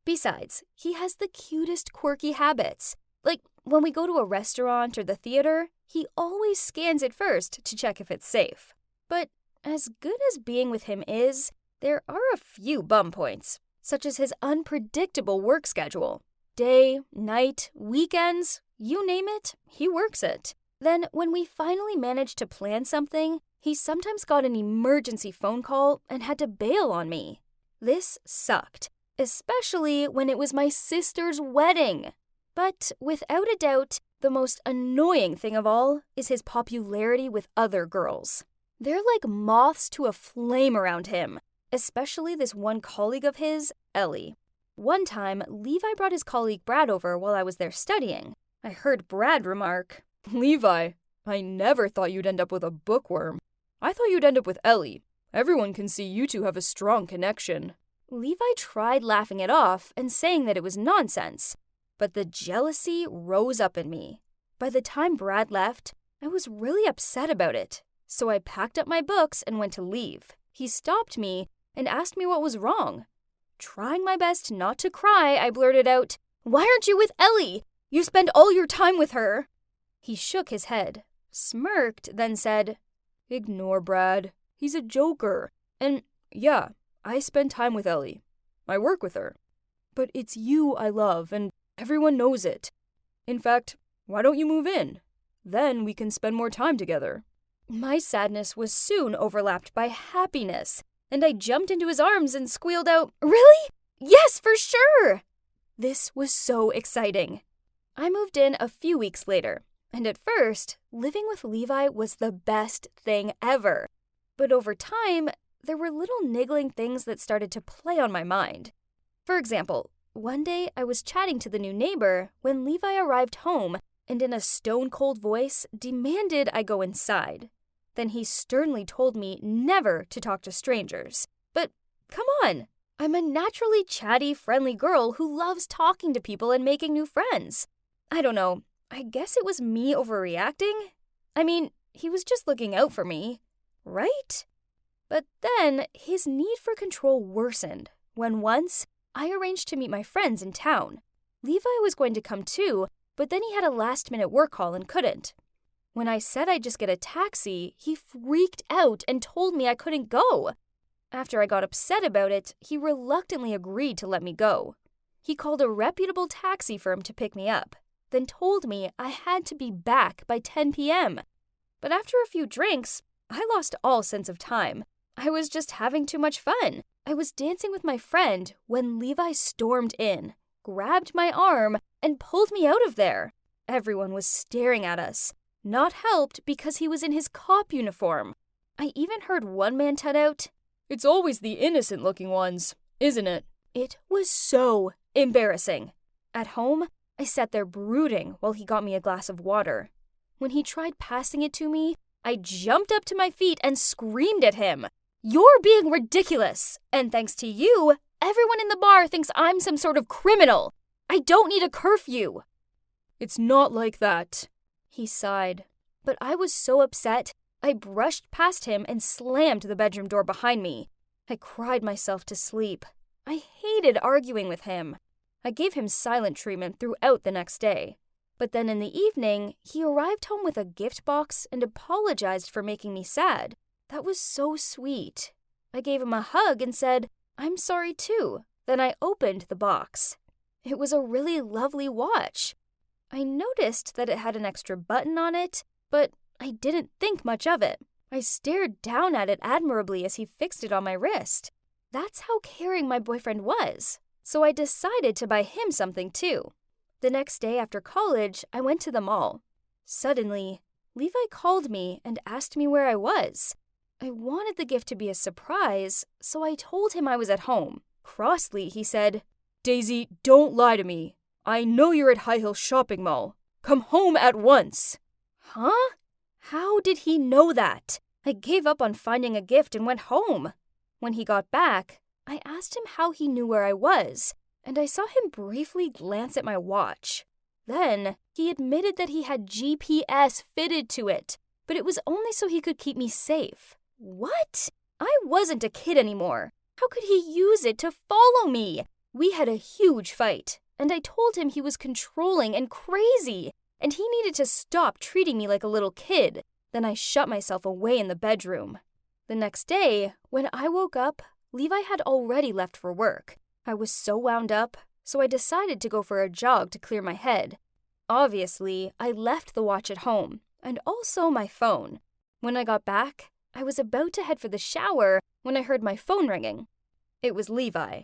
Besides, he has the cutest quirky habits. Like, when we go to a restaurant or the theater, he always scans it first to check if it's safe. But as good as being with him is, there are a few bum points, such as his unpredictable work schedule. Day, night, weekends, you name it, he works it. Then, when we finally managed to plan something, he sometimes got an emergency phone call and had to bail on me. This sucked, especially when it was my sister's wedding. But without a doubt, the most annoying thing of all is his popularity with other girls. They're like moths to a flame around him, especially this one colleague of his, Ellie. One time, Levi brought his colleague Brad over while I was there studying. I heard Brad remark, Levi, I never thought you'd end up with a bookworm. I thought you'd end up with Ellie. Everyone can see you two have a strong connection. Levi tried laughing it off and saying that it was nonsense, but the jealousy rose up in me. By the time Brad left, I was really upset about it, so I packed up my books and went to leave. He stopped me and asked me what was wrong. Trying my best not to cry, I blurted out, "Why aren't you with Ellie? You spend all your time with her." He shook his head, smirked, then said, Ignore Brad. He's a joker. And yeah, I spend time with Ellie. I work with her. But it's you I love, and everyone knows it. In fact, why don't you move in? Then we can spend more time together. My sadness was soon overlapped by happiness, and I jumped into his arms and squealed out, "Really? Yes, for sure!" This was so exciting. I moved in a few weeks later, and at first, living with Levi was the best thing ever. But over time, there were little niggling things that started to play on my mind. For example, one day I was chatting to the new neighbor when Levi arrived home and in a stone-cold voice demanded I go inside. Then he sternly told me never to talk to strangers. But come on, I'm a naturally chatty, friendly girl who loves talking to people and making new friends. I don't know, I guess it was me overreacting? I mean, he was just looking out for me, right? But then his need for control worsened when once I arranged to meet my friends in town. Levi was going to come too, but then he had a last-minute work call and couldn't. When I said I'd just get a taxi, he freaked out and told me I couldn't go. After I got upset about it, he reluctantly agreed to let me go. He called a reputable taxi firm to pick me up, then told me I had to be back by 10 p.m. But after a few drinks, I lost all sense of time. I was just having too much fun. I was dancing with my friend when Levi stormed in, grabbed my arm, and pulled me out of there. Everyone was staring at us, not helped because he was in his cop uniform. I even heard one man tut out, "It's always the innocent-looking ones, isn't it?" It was so embarrassing. At home, I sat there brooding while he got me a glass of water. When he tried passing it to me, I jumped up to my feet and screamed at him, "You're being ridiculous, and thanks to you, everyone in the bar thinks I'm some sort of criminal. I don't need a curfew." "It's not like that," he sighed. But I was so upset, I brushed past him and slammed the bedroom door behind me. I cried myself to sleep. I hated arguing with him. I gave him silent treatment throughout the next day. But then in the evening, he arrived home with a gift box and apologized for making me sad. That was so sweet. I gave him a hug and said, "I'm sorry too." Then I opened the box. It was a really lovely watch. I noticed that it had an extra button on it, but I didn't think much of it. I stared down at it admirably as he fixed it on my wrist. That's how caring my boyfriend was. So I decided to buy him something too. The next day after college, I went to the mall. Suddenly, Levi called me and asked me where I was. I wanted the gift to be a surprise, so I told him I was at home. Crossly, he said, "Daisy, don't lie to me. I know you're at High Hill Shopping Mall. Come home at once." Huh? How did he know that? I gave up on finding a gift and went home. When he got back, I asked him how he knew where I was, and I saw him briefly glance at my watch. Then, he admitted that he had GPS fitted to it, but it was only so he could keep me safe. What? I wasn't a kid anymore. How could he use it to follow me? We had a huge fight, and I told him he was controlling and crazy, and he needed to stop treating me like a little kid. Then I shut myself away in the bedroom. The next day, when I woke up, Levi had already left for work. I was so wound up, so I decided to go for a jog to clear my head. Obviously, I left the watch at home, and also my phone. When I got back, I was about to head for the shower when I heard my phone ringing. It was Levi.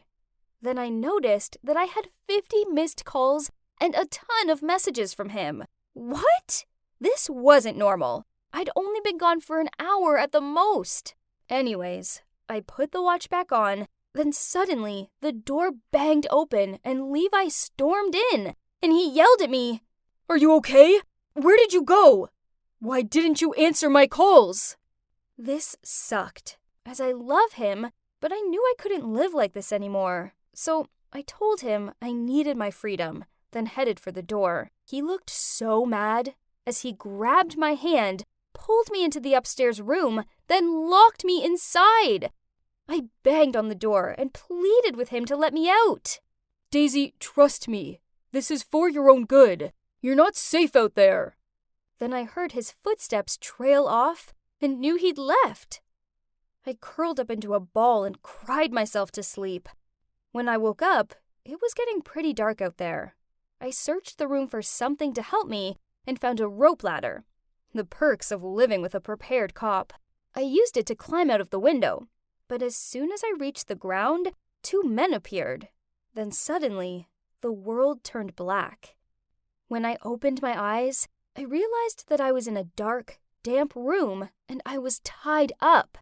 Then I noticed that I had 50 missed calls and a ton of messages from him. What? This wasn't normal. I'd only been gone for an hour at the most. Anyways, I put the watch back on, then suddenly the door banged open and Levi stormed in, and he yelled at me, "Are you okay? Where did you go? Why didn't you answer my calls?" This sucked, as I love him, but I knew I couldn't live like this anymore. So I told him I needed my freedom, then headed for the door. He looked so mad as he grabbed my hand, pulled me into the upstairs room, then locked me inside. I banged on the door and pleaded with him to let me out. "Daisy, trust me. This is for your own good. You're not safe out there." Then I heard his footsteps trail off and knew he'd left. I curled up into a ball and cried myself to sleep. When I woke up, it was getting pretty dark out there. I searched the room for something to help me and found a rope ladder. The perks of living with a prepared cop. I used it to climb out of the window, but as soon as I reached the ground, 2 men appeared. Then suddenly, the world turned black. When I opened my eyes, I realized that I was in a dark, damp room and I was tied up.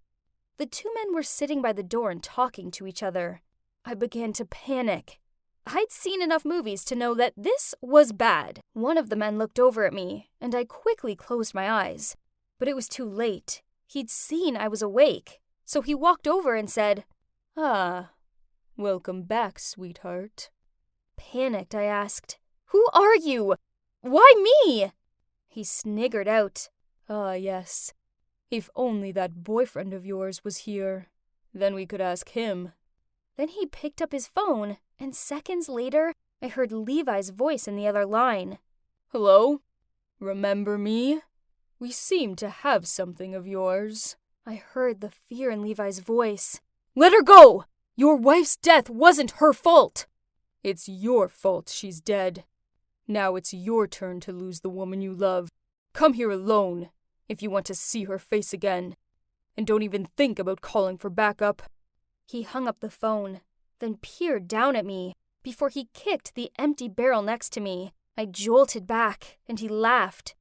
The 2 men were sitting by the door and talking to each other. I began to panic. I'd seen enough movies to know that this was bad. One of the men looked over at me, and I quickly closed my eyes. But it was too late. He'd seen I was awake, so he walked over and said, "Ah, welcome back, sweetheart." Panicked, I asked, "Who are you? Why me?" He sniggered out, "Ah, yes. If only that boyfriend of yours was here, then we could ask him." Then he picked up his phone, and seconds later, I heard Levi's voice in the other line. "Hello? Remember me? We seem to have something of yours. I heard the fear in Levi's voice. Let her go! Your wife's death wasn't her fault. It's your fault she's dead. Now it's your turn to lose the woman you love. Come here alone if you want to see her face again. And don't even think about calling for backup. He hung up the phone, then peered down at me before he kicked the empty barrel next to me. I jolted back, and he laughed.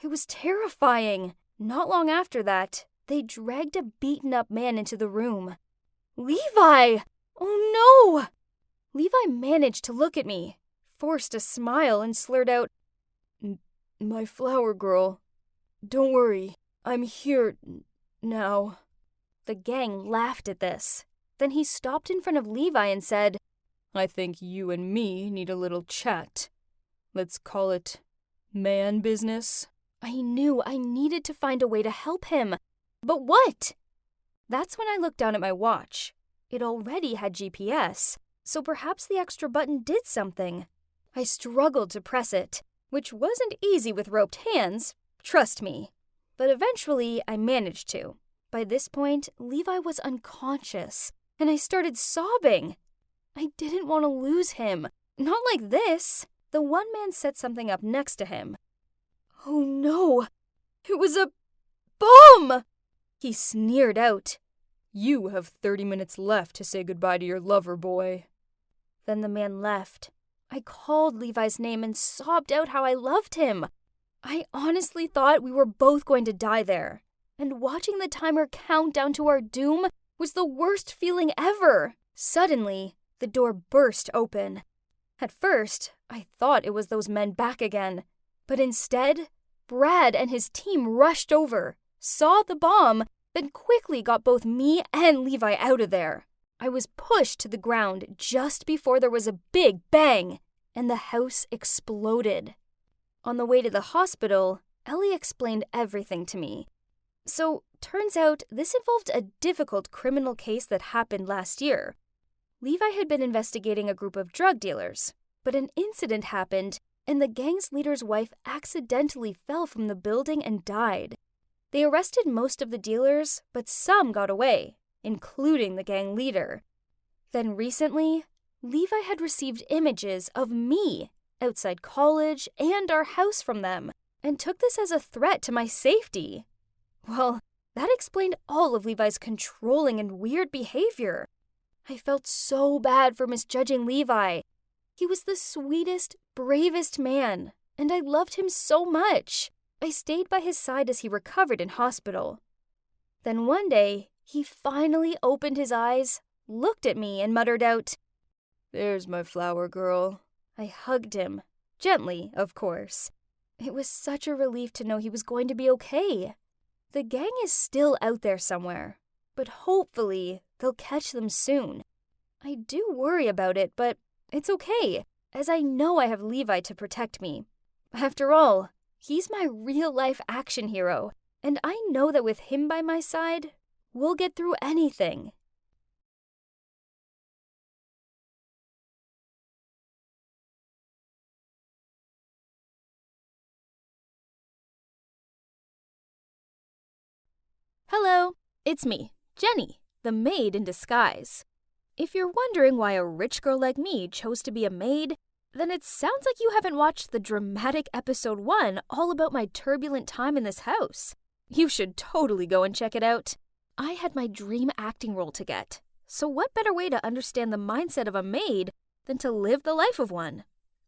It was terrifying. Not long after that, they dragged a beaten-up man into the room. Levi! Oh no! Levi managed to look at me, forced a smile, and slurred out, My flower girl. Don't worry, I'm here now. The gang laughed at this. Then he stopped in front of Levi and said, I think you and me need a little chat. Let's call it man business. I knew I needed to find a way to help him. But what? That's when I looked down at my watch. It already had GPS, so perhaps the extra button did something. I struggled to press it, which wasn't easy with roped hands, trust me. But eventually I managed to. By this point, Levi was unconscious, and I started sobbing. I didn't want to lose him. Not like this. The one man set something up next to him. Oh no! It was a bomb! He sneered out. You have 30 minutes left to say goodbye to your lover, boy. Then the man left. I called Levi's name and sobbed out how I loved him. I honestly thought we were both going to die there. And watching the timer count down to our doom was the worst feeling ever. Suddenly, the door burst open. At first, I thought it was those men back again. But instead, Brad and his team rushed over, saw the bomb, then quickly got both me and Levi out of there. I was pushed to the ground just before there was a big bang, and the house exploded. On the way to the hospital, Ellie explained everything to me. So, turns out this involved a difficult criminal case that happened last year. Levi had been investigating a group of drug dealers, but an incident happened, and the gang's leader's wife accidentally fell from the building and died. They arrested most of the dealers, but some got away, including the gang leader. Then recently, Levi had received images of me outside college and our house from them, and took this as a threat to my safety. Well, that explained all of Levi's controlling and weird behavior. I felt so bad for misjudging Levi. He was the sweetest, bravest man, and I loved him so much. I stayed by his side as he recovered in hospital. Then one day, he finally opened his eyes, looked at me, and muttered out, There's my flower girl. I hugged him, gently, of course. It was such a relief to know he was going to be okay. The gang is still out there somewhere, but hopefully they'll catch them soon. I do worry about it, but it's okay, as I know I have Levi to protect me. After all, he's my real-life action hero, and I know that with him by my side, we'll get through anything. Hello, it's me, Jenny, the maid in disguise. If you're wondering why a rich girl like me chose to be a maid, then it sounds like you haven't watched the dramatic episode 1 all about my turbulent time in this house. You should totally go and check it out. I had my dream acting role to get, so what better way to understand the mindset of a maid than to live the life of one?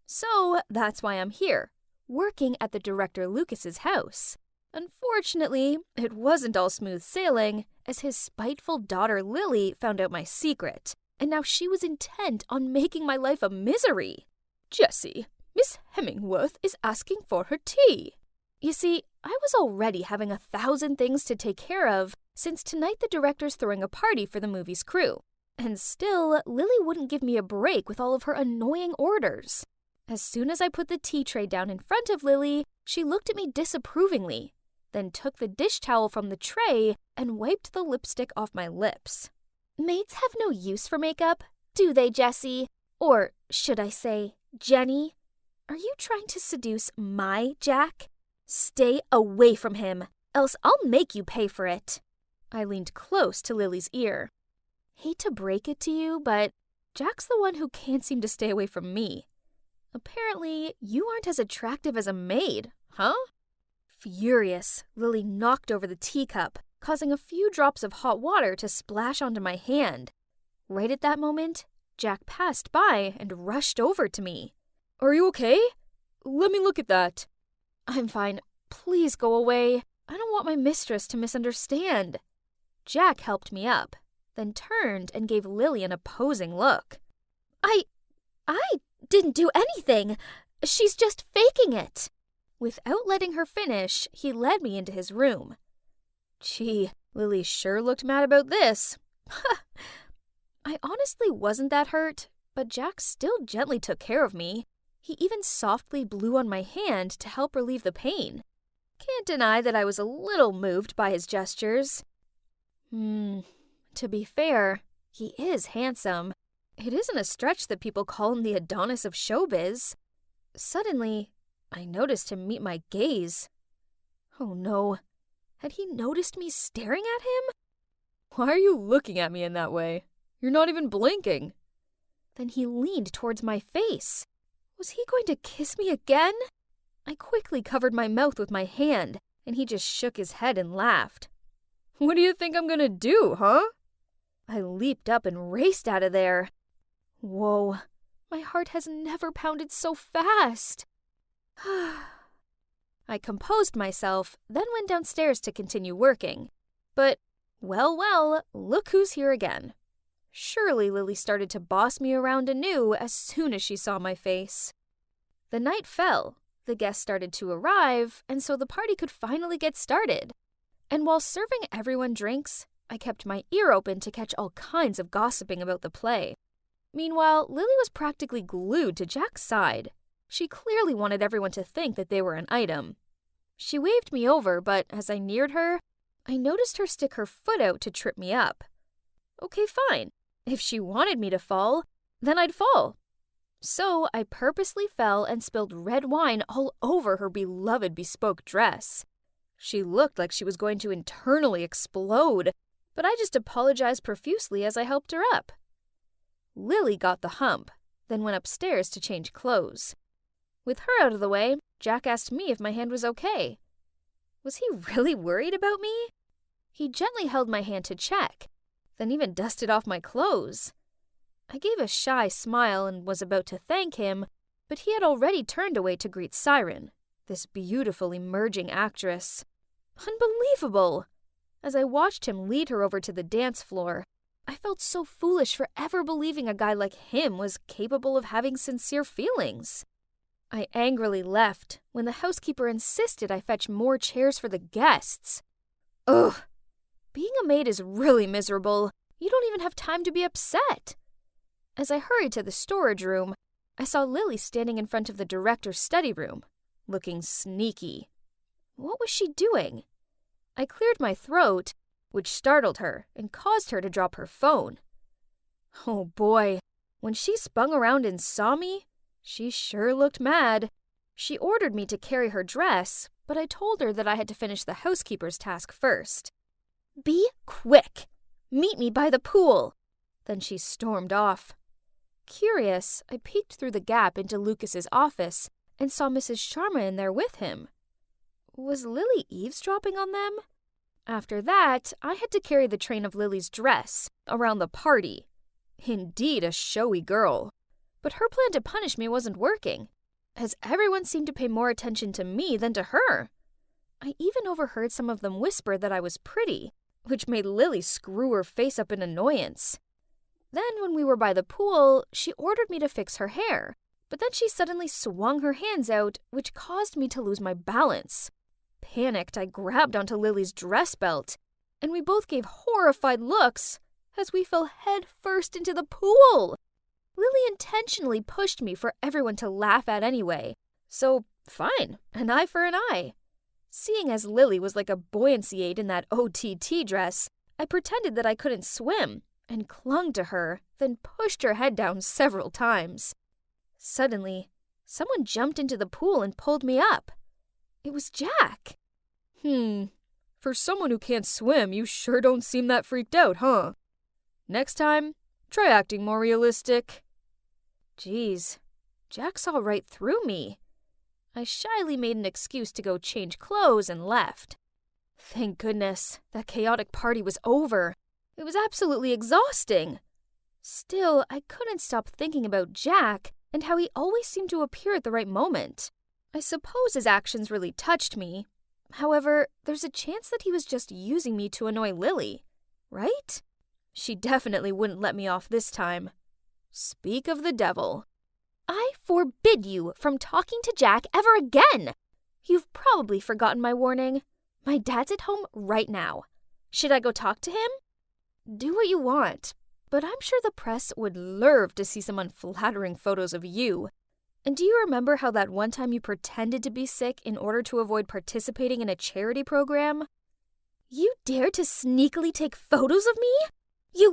So that's why I'm here, working at the director Lucas's house. Unfortunately, it wasn't all smooth sailing, as his spiteful daughter Lily found out my secret, and now she was intent on making my life a misery. Jessie, Miss Hemingworth is asking for her tea. You see, I was already having 1,000 things to take care of, since tonight the director's throwing a party for the movie's crew. And still, Lily wouldn't give me a break with all of her annoying orders. As soon as I put the tea tray down in front of Lily, she looked at me disapprovingly, then took the dish towel from the tray and wiped the lipstick off my lips. Maids have no use for makeup, do they, Jessie? Or should I say, Jenny? Are you trying to seduce my Jack? Stay away from him, else I'll make you pay for it. I leaned close to Lily's ear. Hate to break it to you, but Jack's the one who can't seem to stay away from me. Apparently, you aren't as attractive as a maid, huh? Furious, Lily knocked over the teacup, causing a few drops of hot water to splash onto my hand. Right at that moment, Jack passed by and rushed over to me. Are you okay? Let me look at that. I'm fine. Please go away. I don't want my mistress to misunderstand. Jack helped me up, then turned and gave Lily an opposing look. I didn't do anything. She's just faking it. Without letting her finish, he led me into his room. Gee, Lily sure looked mad about this. I honestly wasn't that hurt, but Jack still gently took care of me. He even softly blew on my hand to help relieve the pain. Can't deny that I was a little moved by his gestures. To be fair, he is handsome. It isn't a stretch that people call him the Adonis of showbiz. Suddenly, I noticed him meet my gaze. Oh no, had he noticed me staring at him? Why are you looking at me in that way? You're not even blinking. Then he leaned towards my face. Was he going to kiss me again? I quickly covered my mouth with my hand, and he just shook his head and laughed. What do you think I'm gonna do, huh? I leaped up and raced out of there. Whoa, my heart has never pounded so fast. I composed myself, then went downstairs to continue working. But, well, look who's here again. Surely Lily started to boss me around anew as soon as she saw my face. The night fell, the guests started to arrive, and so the party could finally get started. And while serving everyone drinks, I kept my ear open to catch all kinds of gossiping about the play. Meanwhile, Lily was practically glued to Jack's side. She clearly wanted everyone to think that they were an item. She waved me over, but as I neared her, I noticed her stick her foot out to trip me up. Okay, fine. If she wanted me to fall, then I'd fall. So I purposely fell and spilled red wine all over her beloved bespoke dress. She looked like she was going to internally explode, but I just apologized profusely as I helped her up. Lily got the hump, then went upstairs to change clothes. With her out of the way, Jack asked me if my hand was okay. Was he really worried about me? He gently held my hand to check, then even dusted off my clothes. I gave a shy smile and was about to thank him, but he had already turned away to greet Siren, this beautiful emerging actress. Unbelievable! As I watched him lead her over to the dance floor, I felt so foolish for ever believing a guy like him was capable of having sincere feelings. I angrily left when the housekeeper insisted I fetch more chairs for the guests. Ugh! Being a maid is really miserable. You don't even have time to be upset. As I hurried to the storage room, I saw Lily standing in front of the director's study room, looking sneaky. What was she doing? I cleared my throat, which startled her and caused her to drop her phone. Oh boy, when she spun around and saw me, she sure looked mad. She ordered me to carry her dress, but I told her that I had to finish the housekeeper's task first. Be quick! Meet me by the pool! Then she stormed off. Curious, I peeked through the gap into Lucas's office and saw Mrs. Sharma in there with him. Was Lily eavesdropping on them? After that, I had to carry the train of Lily's dress around the party. Indeed, a showy girl. But her plan to punish me wasn't working, as everyone seemed to pay more attention to me than to her. I even overheard some of them whisper that I was pretty, which made Lily screw her face up in annoyance. Then, when we were by the pool, she ordered me to fix her hair, but then she suddenly swung her hands out, which caused me to lose my balance. Panicked, I grabbed onto Lily's dress belt, and we both gave horrified looks as we fell head first into the pool. Lily intentionally pushed me for everyone to laugh at anyway, so fine, an eye for an eye. Seeing as Lily was like a buoyancy aid in that OTT dress, I pretended that I couldn't swim and clung to her, then pushed her head down several times. Suddenly, someone jumped into the pool and pulled me up. It was Jack. For someone who can't swim, you sure don't seem that freaked out, huh? Next time, try acting more realistic. Geez, Jack saw right through me. I shyly made an excuse to go change clothes and left. Thank goodness, that chaotic party was over. It was absolutely exhausting. Still, I couldn't stop thinking about Jack and how he always seemed to appear at the right moment. I suppose his actions really touched me. However, there's a chance that he was just using me to annoy Lily, right? She definitely wouldn't let me off this time. Speak of the devil. I forbid you from talking to Jack ever again. You've probably forgotten my warning. My dad's at home right now. Should I go talk to him? Do what you want, but I'm sure the press would love to see some unflattering photos of you. And do you remember how that one time you pretended to be sick in order to avoid participating in a charity program? You dared to sneakily take photos of me?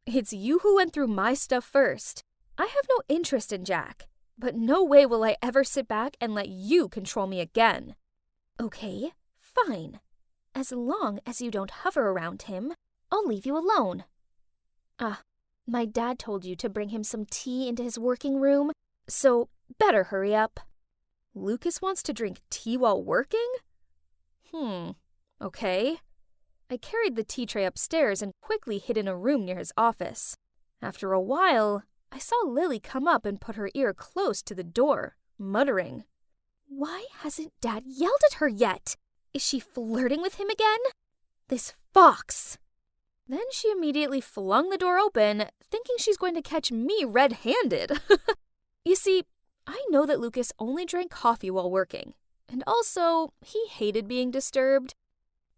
It's you who went through my stuff first. I have no interest in Jack, but no way will I ever sit back and let you control me again. Okay, fine. As long as you don't hover around him, I'll leave you alone. My dad told you to bring him some tea into his working room, so better hurry up. Lucas wants to drink tea while working? Okay. I carried the tea tray upstairs and quickly hid in a room near his office. After a while, I saw Lily come up and put her ear close to the door, muttering, "Why hasn't Dad yelled at her yet? Is she flirting with him again? This fox!" Then she immediately flung the door open, thinking she's going to catch me red-handed. You see, I know that Lucas only drank coffee while working, and also he hated being disturbed.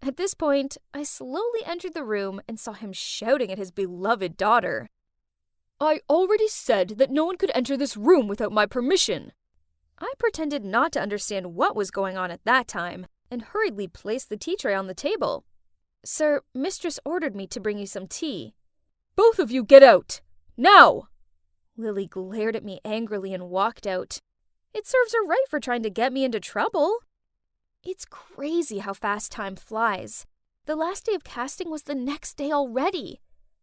At this point, I slowly entered the room and saw him shouting at his beloved daughter. I already said that no one could enter this room without my permission. I pretended not to understand what was going on at that time and hurriedly placed the tea tray on the table. Sir, Mistress ordered me to bring you some tea. Both of you get out! Now! Lily glared at me angrily and walked out. It serves her right for trying to get me into trouble. It's crazy how fast time flies. The last day of casting was the next day already.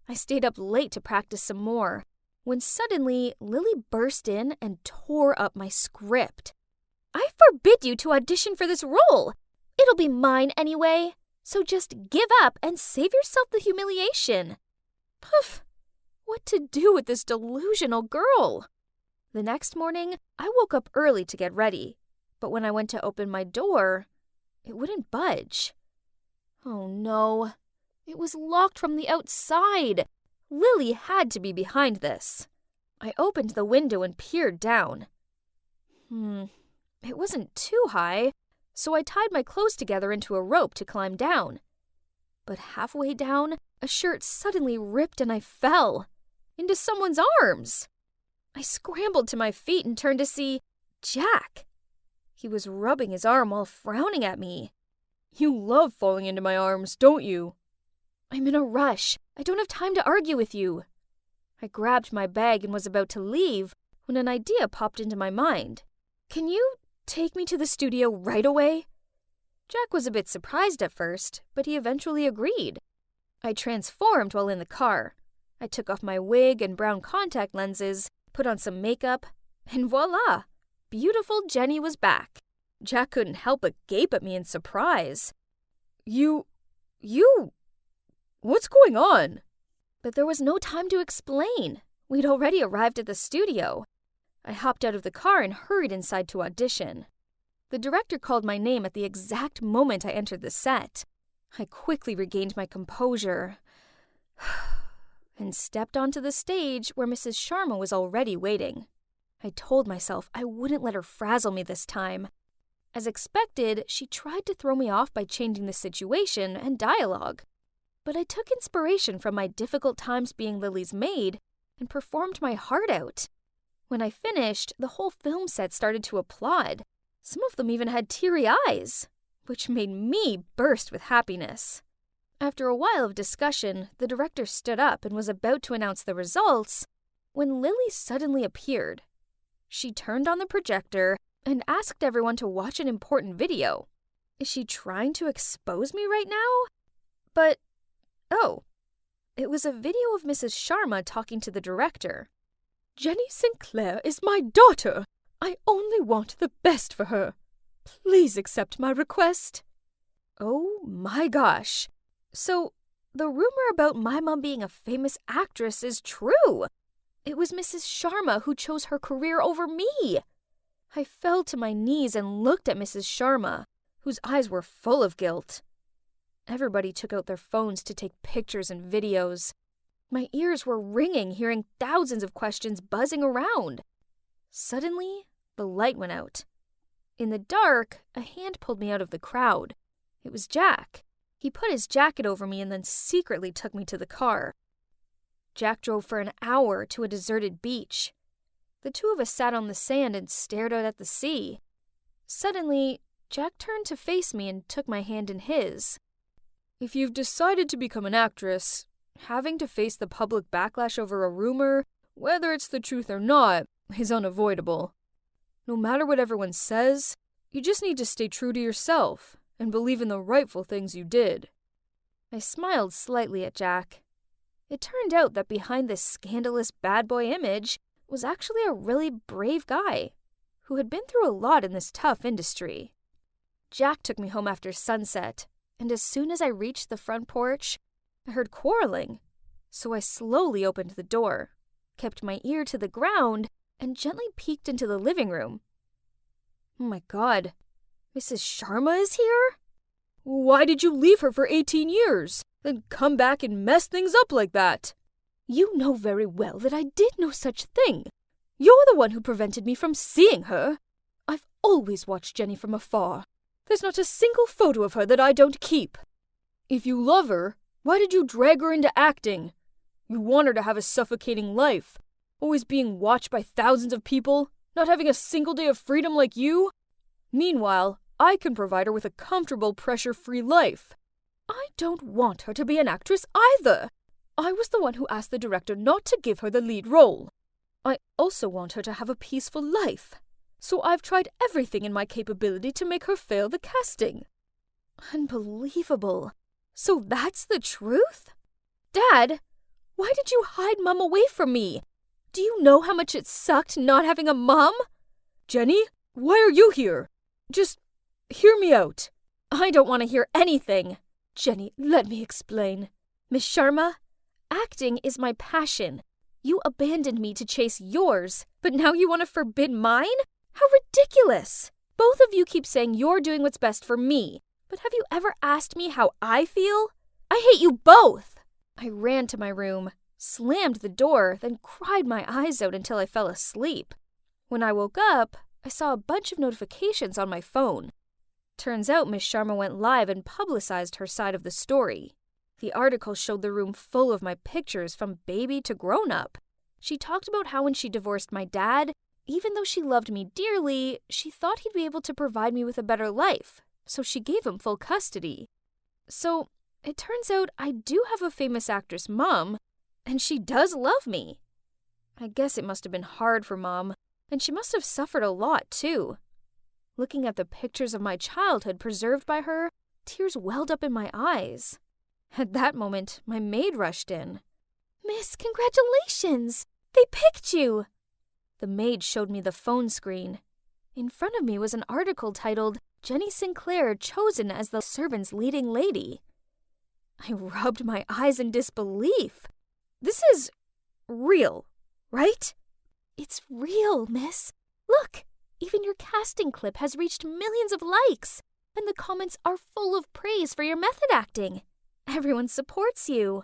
I stayed up late to practice some more, when suddenly Lily burst in and tore up my script. I forbid you to audition for this role. It'll be mine anyway, so just give up and save yourself the humiliation. Poof! What to do with this delusional girl? The next morning, I woke up early to get ready, but when I went to open my door, it wouldn't budge. Oh no, it was locked from the outside. Lily had to be behind this. I opened the window and peered down. It wasn't too high, so I tied my clothes together into a rope to climb down. But halfway down, a shirt suddenly ripped and I fell into someone's arms. I scrambled to my feet and turned to see Jack. He was rubbing his arm while frowning at me. You love falling into my arms, don't you? I'm in a rush. I don't have time to argue with you. I grabbed my bag and was about to leave when an idea popped into my mind. Can you take me to the studio right away? Jack was a bit surprised at first, but he eventually agreed. I transformed while in the car. I took off my wig and brown contact lenses, put on some makeup, and voila! Beautiful Jenny was back. Jack couldn't help but gape at me in surprise. You... What's going on? But there was no time to explain. We'd already arrived at the studio. I hopped out of the car and hurried inside to audition. The director called my name at the exact moment I entered the set. I quickly regained my composure and stepped onto the stage where Mrs. Sharma was already waiting. I told myself I wouldn't let her frazzle me this time. As expected, she tried to throw me off by changing the situation and dialogue. But I took inspiration from my difficult times being Lily's maid and performed my heart out. When I finished, the whole film set started to applaud. Some of them even had teary eyes, which made me burst with happiness. After a while of discussion, the director stood up and was about to announce the results when Lily suddenly appeared. She turned on the projector and asked everyone to watch an important video. Is she trying to expose me right now? But, oh, it was a video of Mrs. Sharma talking to the director. Jenny Sinclair is my daughter. I only want the best for her. Please accept my request. Oh my gosh. So, the rumor about my mom being a famous actress is true. It was Mrs. Sharma who chose her career over me. I fell to my knees and looked at Mrs. Sharma, whose eyes were full of guilt. Everybody took out their phones to take pictures and videos. My ears were ringing hearing thousands of questions buzzing around. Suddenly, the light went out. In the dark, a hand pulled me out of the crowd. It was Jack. He put his jacket over me and then secretly took me to the car. Jack drove for an hour to a deserted beach. The two of us sat on the sand and stared out at the sea. Suddenly, Jack turned to face me and took my hand in his. If you've decided to become an actress, having to face the public backlash over a rumor, whether it's the truth or not, is unavoidable. No matter what everyone says, you just need to stay true to yourself and believe in the rightful things you did. I smiled slightly at Jack. It turned out that behind this scandalous bad boy image was actually a really brave guy who had been through a lot in this tough industry. Jack took me home after sunset, and as soon as I reached the front porch, I heard quarreling. So I slowly opened the door, kept my ear to the ground, and gently peeked into the living room. Oh my God, Mrs. Sharma is here? Why did you leave her for 18 years, then come back and mess things up like that? You know very well that I did no such thing. You're the one who prevented me from seeing her. I've always watched Jenny from afar. There's not a single photo of her that I don't keep. If you love her, why did you drag her into acting? You want her to have a suffocating life, always being watched by thousands of people, not having a single day of freedom like you? Meanwhile, I can provide her with a comfortable, pressure-free life. I don't want her to be an actress either. I was the one who asked the director not to give her the lead role. I also want her to have a peaceful life. So I've tried everything in my capability to make her fail the casting. Unbelievable. So that's the truth? Dad, why did you hide Mom away from me? Do you know how much it sucked not having a mom? Jenny, why are you here? Just hear me out. I don't want to hear anything. Jenny, let me explain. Miss Sharma, acting is my passion. You abandoned me to chase yours, but now you want to forbid mine? How ridiculous! Both of you keep saying you're doing what's best for me, but have you ever asked me how I feel? I hate you both! I ran to my room, slammed the door, then cried my eyes out until I fell asleep. When I woke up, I saw a bunch of notifications on my phone. Turns out Miss Sharma went live and publicized her side of the story. The article showed the room full of my pictures from baby to grown-up. She talked about how when she divorced my dad, even though she loved me dearly, she thought he'd be able to provide me with a better life, so she gave him full custody. So, it turns out I do have a famous actress mom, and she does love me. I guess it must have been hard for Mom, and she must have suffered a lot too. Looking at the pictures of my childhood preserved by her, tears welled up in my eyes. At that moment, my maid rushed in. "Miss, congratulations! They picked you!" The maid showed me the phone screen. In front of me was an article titled, "Jenny Sinclair chosen as the servant's leading lady." I rubbed my eyes in disbelief. This is real, right? It's real, miss. Look, even your casting clip has reached millions of likes, and the comments are full of praise for your method acting. Everyone supports you.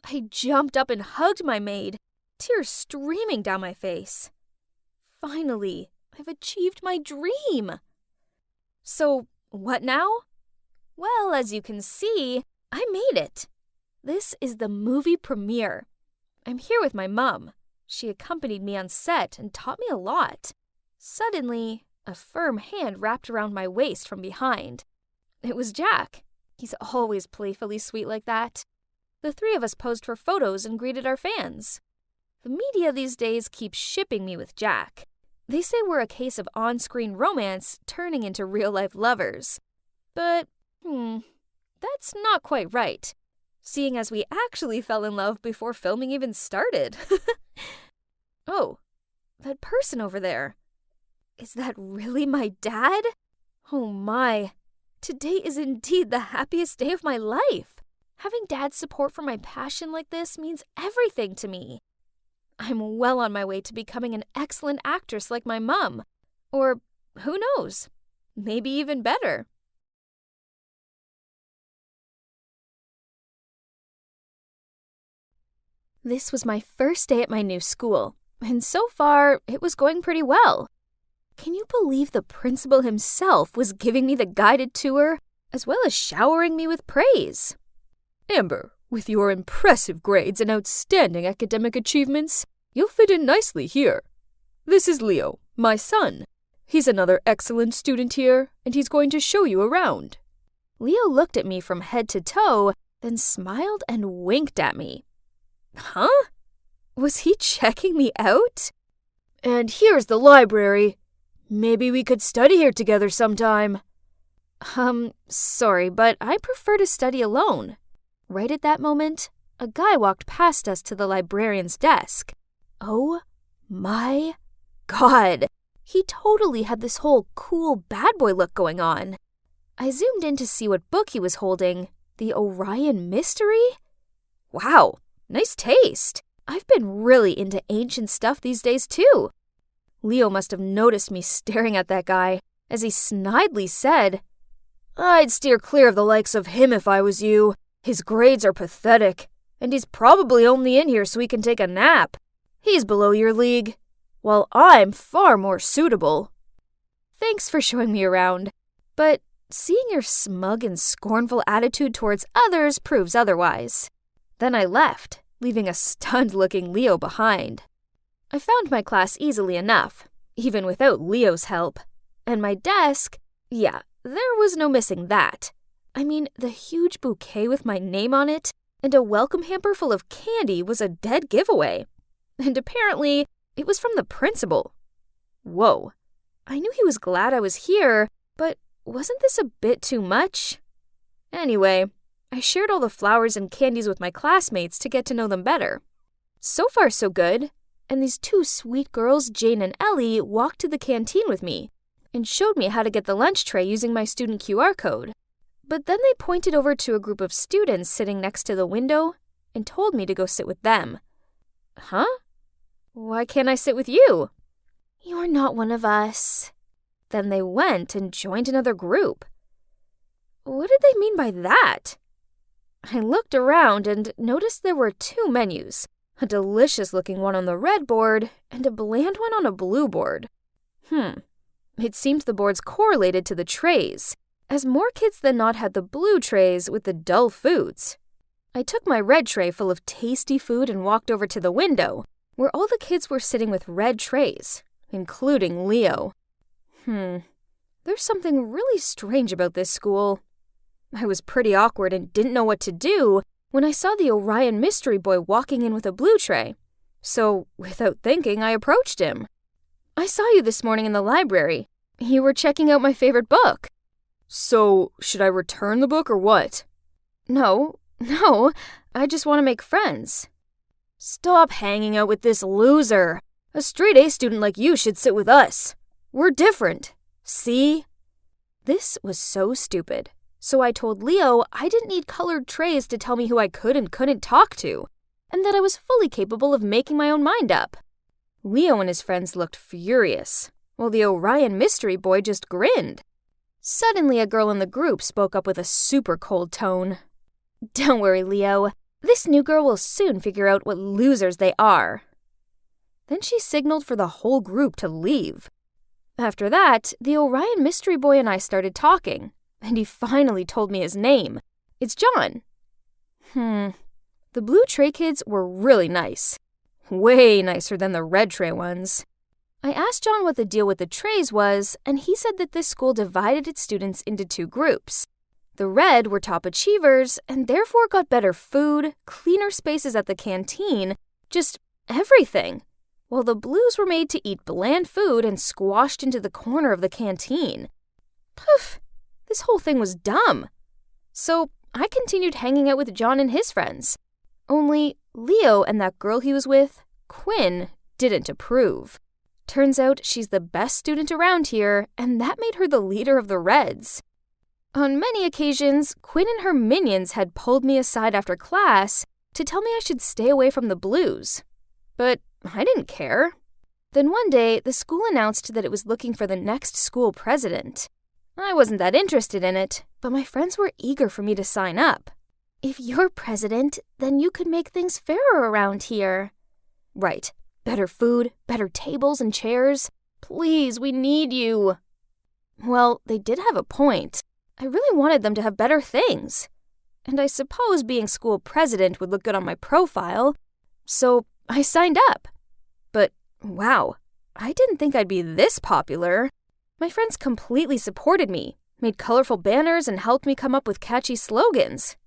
I jumped up and hugged my maid, tears streaming down my face. Finally, I've achieved my dream. So, what now? Well, as you can see, I made it. This is the movie premiere. I'm here with my mom. She accompanied me on set and taught me a lot. Suddenly, a firm hand wrapped around my waist from behind. It was Jack. He's always playfully sweet like that. The three of us posed for photos and greeted our fans. The media these days keeps shipping me with Jack. They say we're a case of on-screen romance turning into real-life lovers. But, that's not quite right, seeing as we actually fell in love before filming even started. Oh, that person over there. Is that really my dad? Oh my, today is indeed the happiest day of my life. Having Dad's support for my passion like this means everything to me. I'm well on my way to becoming an excellent actress like my mom. Or, who knows, maybe even better. This was my first day at my new school, and so far, it was going pretty well. Can you believe the principal himself was giving me the guided tour, as well as showering me with praise? Amber, with your impressive grades and outstanding academic achievements, you'll fit in nicely here. This is Leo, my son. He's another excellent student here, and he's going to show you around. Leo looked at me from head to toe, then smiled and winked at me. Huh? Was he checking me out? And here's the library. Maybe we could study here together sometime. Sorry, but I prefer to study alone. Right at that moment, a guy walked past us to the librarian's desk. Oh my God! He totally had this whole cool bad boy look going on. I zoomed in to see what book he was holding. The Orion Mystery? Wow, nice taste. I've been really into ancient stuff these days too. Leo must have noticed me staring at that guy, as he snidely said, I'd steer clear of the likes of him if I was you. His grades are pathetic, and he's probably only in here so he can take a nap. He's below your league, while I'm far more suitable. Thanks for showing me around, but seeing your smug and scornful attitude towards others proves otherwise. Then I left, leaving a stunned-looking Leo behind. I found my class easily enough, even without Leo's help. And my desk, yeah, there was no missing that. I mean, the huge bouquet with my name on it and a welcome hamper full of candy was a dead giveaway. And apparently, it was from the principal. Whoa, I knew he was glad I was here, but wasn't this a bit too much? Anyway, I shared all the flowers and candies with my classmates to get to know them better. So far, so good. And these two sweet girls, Jane and Ellie, walked to the canteen with me and showed me how to get the lunch tray using my student QR code. But then they pointed over to a group of students sitting next to the window and told me to go sit with them. Huh? Why can't I sit with you? You're not one of us. Then they went and joined another group. What did they mean by that? I looked around and noticed there were two menus. A delicious-looking one on the red board, and a bland one on a blue board. It seemed the boards correlated to the trays, as more kids than not had the blue trays with the dull foods. I took my red tray full of tasty food and walked over to the window, where all the kids were sitting with red trays, including Leo. There's something really strange about this school. I was pretty awkward and didn't know what to do when I saw the Orion mystery boy walking in with a blue tray. So, without thinking, I approached him. I saw you this morning in the library. You were checking out my favorite book. So, should I return the book or what? No, I just want to make friends. Stop hanging out with this loser. A straight-A student like you should sit with us. We're different. See? This was so stupid. So I told Leo I didn't need colored trays to tell me who I could and couldn't talk to, and that I was fully capable of making my own mind up. Leo and his friends looked furious, while the Orion mystery boy just grinned. Suddenly, a girl in the group spoke up with a super cold tone. Don't worry, Leo. This new girl will soon figure out what losers they are. Then she signaled for the whole group to leave. After that, the Orion mystery boy and I started talking. And he finally told me his name. It's John. The blue tray kids were really nice. Way nicer than the red tray ones. I asked John what the deal with the trays was, and he said that this school divided its students into two groups. The red were top achievers, and therefore got better food, cleaner spaces at the canteen, just everything. while the Blues were made to eat bland food and squashed into the corner of the canteen. Poof! This whole thing was dumb. So I continued hanging out with John and his friends. Only Leo and that girl he was with, Quinn, didn't approve. Turns out she's the best student around here, and that made her the leader of the Reds. On many occasions, Quinn and her minions had pulled me aside after class to tell me I should stay away from the Blues. But I didn't care. Then one day, the school announced that it was looking for the next school president. I wasn't that interested in it, but my friends were eager for me to sign up. If you're president, then you could make things fairer around here. Right. Better food, better tables and chairs. Please, we need you. Well, they did have a point. I really wanted them to have better things. And I suppose being school president would look good on my profile. So I signed up. But wow, I didn't think I'd be this popular. My friends completely supported me, made colorful banners, and helped me come up with catchy slogans.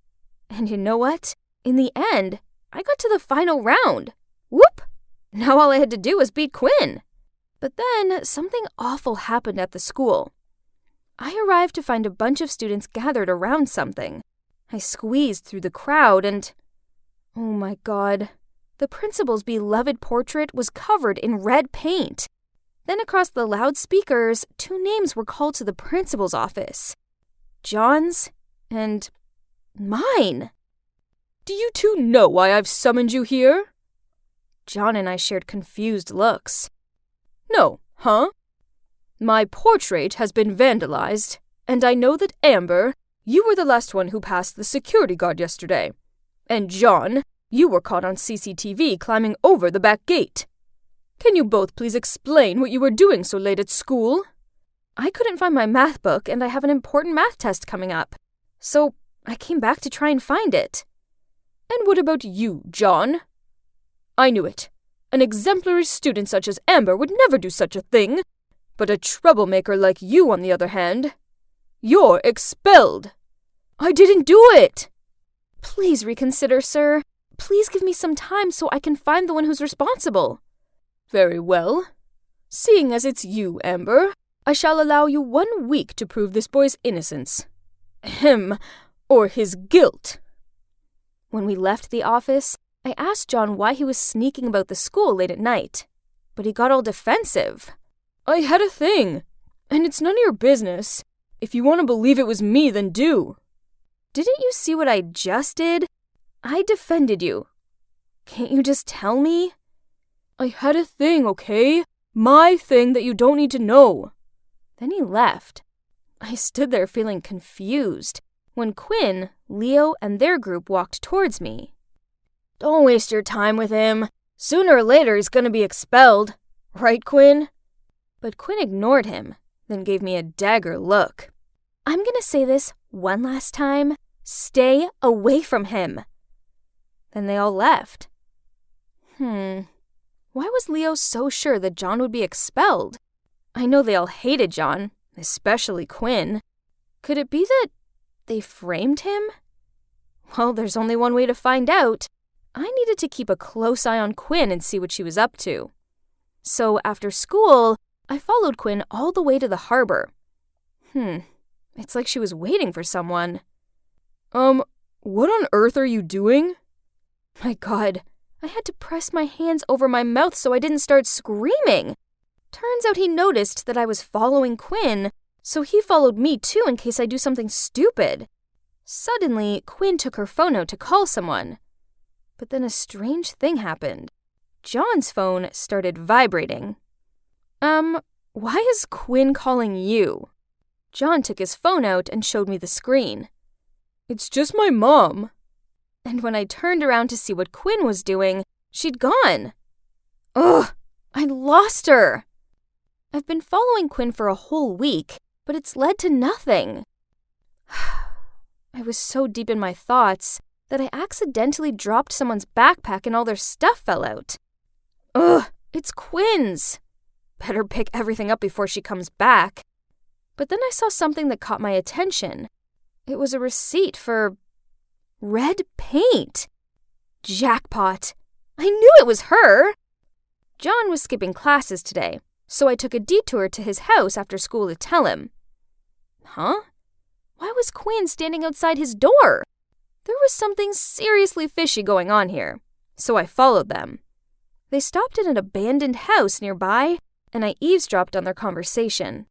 And you know what? In the end, I got to the final round. Whoop! Now all I had to do was beat Quinn. But then something awful happened at the school. I arrived to find a bunch of students gathered around something. I squeezed through the crowd and... oh my God. The principal's beloved portrait was covered in red paint. Then across the loudspeakers, 2 names were called to the principal's office. John's and mine. Do you 2 know why I've summoned you here? John and I shared confused looks. No, huh? My portrait has been vandalized, and I know that Amber, you were the last one who passed the security guard yesterday. And John, you were caught on CCTV climbing over the back gate. Can you both please explain what you were doing so late at school? I couldn't find my math book, and I have an important math test coming up. So I came back to try and find it. And what about you, John? I knew it. An exemplary student such as Amber would never do such a thing. But a troublemaker like you, on the other hand, you're expelled. I didn't do it. Please reconsider, sir. Please give me some time so I can find the one who's responsible. Very well. Seeing as it's you, Amber, I shall allow you 1 week to prove this boy's innocence. Him, or his guilt. When we left the office, I asked John why he was sneaking about the school late at night, but he got all defensive. I had a thing, and it's none of your business. If you want to believe it was me, then do. Didn't you see what I just did? I defended you. Can't you just tell me? I had a thing, okay? My thing that you don't need to know. Then he left. I stood there feeling confused when Quinn, Leo, and their group walked towards me. Don't waste your time with him. Sooner or later he's gonna be expelled. Right, Quinn? But Quinn ignored him, then gave me a dagger look. I'm gonna say this one last time. Stay away from him. Then they all left. Why was Leo so sure that John would be expelled? I know they all hated John, especially Quinn. Could it be that they framed him? Well, there's only one way to find out. I needed to keep a close eye on Quinn and see what she was up to. So after school, I followed Quinn all the way to the harbor. It's like she was waiting for someone. What on earth are you doing? My God, I had to press my hands over my mouth so I didn't start screaming. Turns out he noticed that I was following Quinn, so he followed me too in case I do something stupid. Suddenly, Quinn took her phone out to call someone. But then a strange thing happened. John's phone started vibrating. Why is Quinn calling you? John took his phone out and showed me the screen. It's just my mom. And when I turned around to see what Quinn was doing, she'd gone. Ugh, I lost her. I've been following Quinn for a whole week, but it's led to nothing. I was so deep in my thoughts that I accidentally dropped someone's backpack and all their stuff fell out. Ugh, it's Quinn's. Better pick everything up before she comes back. But then I saw something that caught my attention. It was a receipt for red paint. Jackpot. I knew it was her. John was skipping classes today, so I took a detour to his house after school to tell him. Huh? Why was Quinn standing outside his door? There was something seriously fishy going on here, so I followed them. They stopped at an abandoned house nearby, and I eavesdropped on their conversation.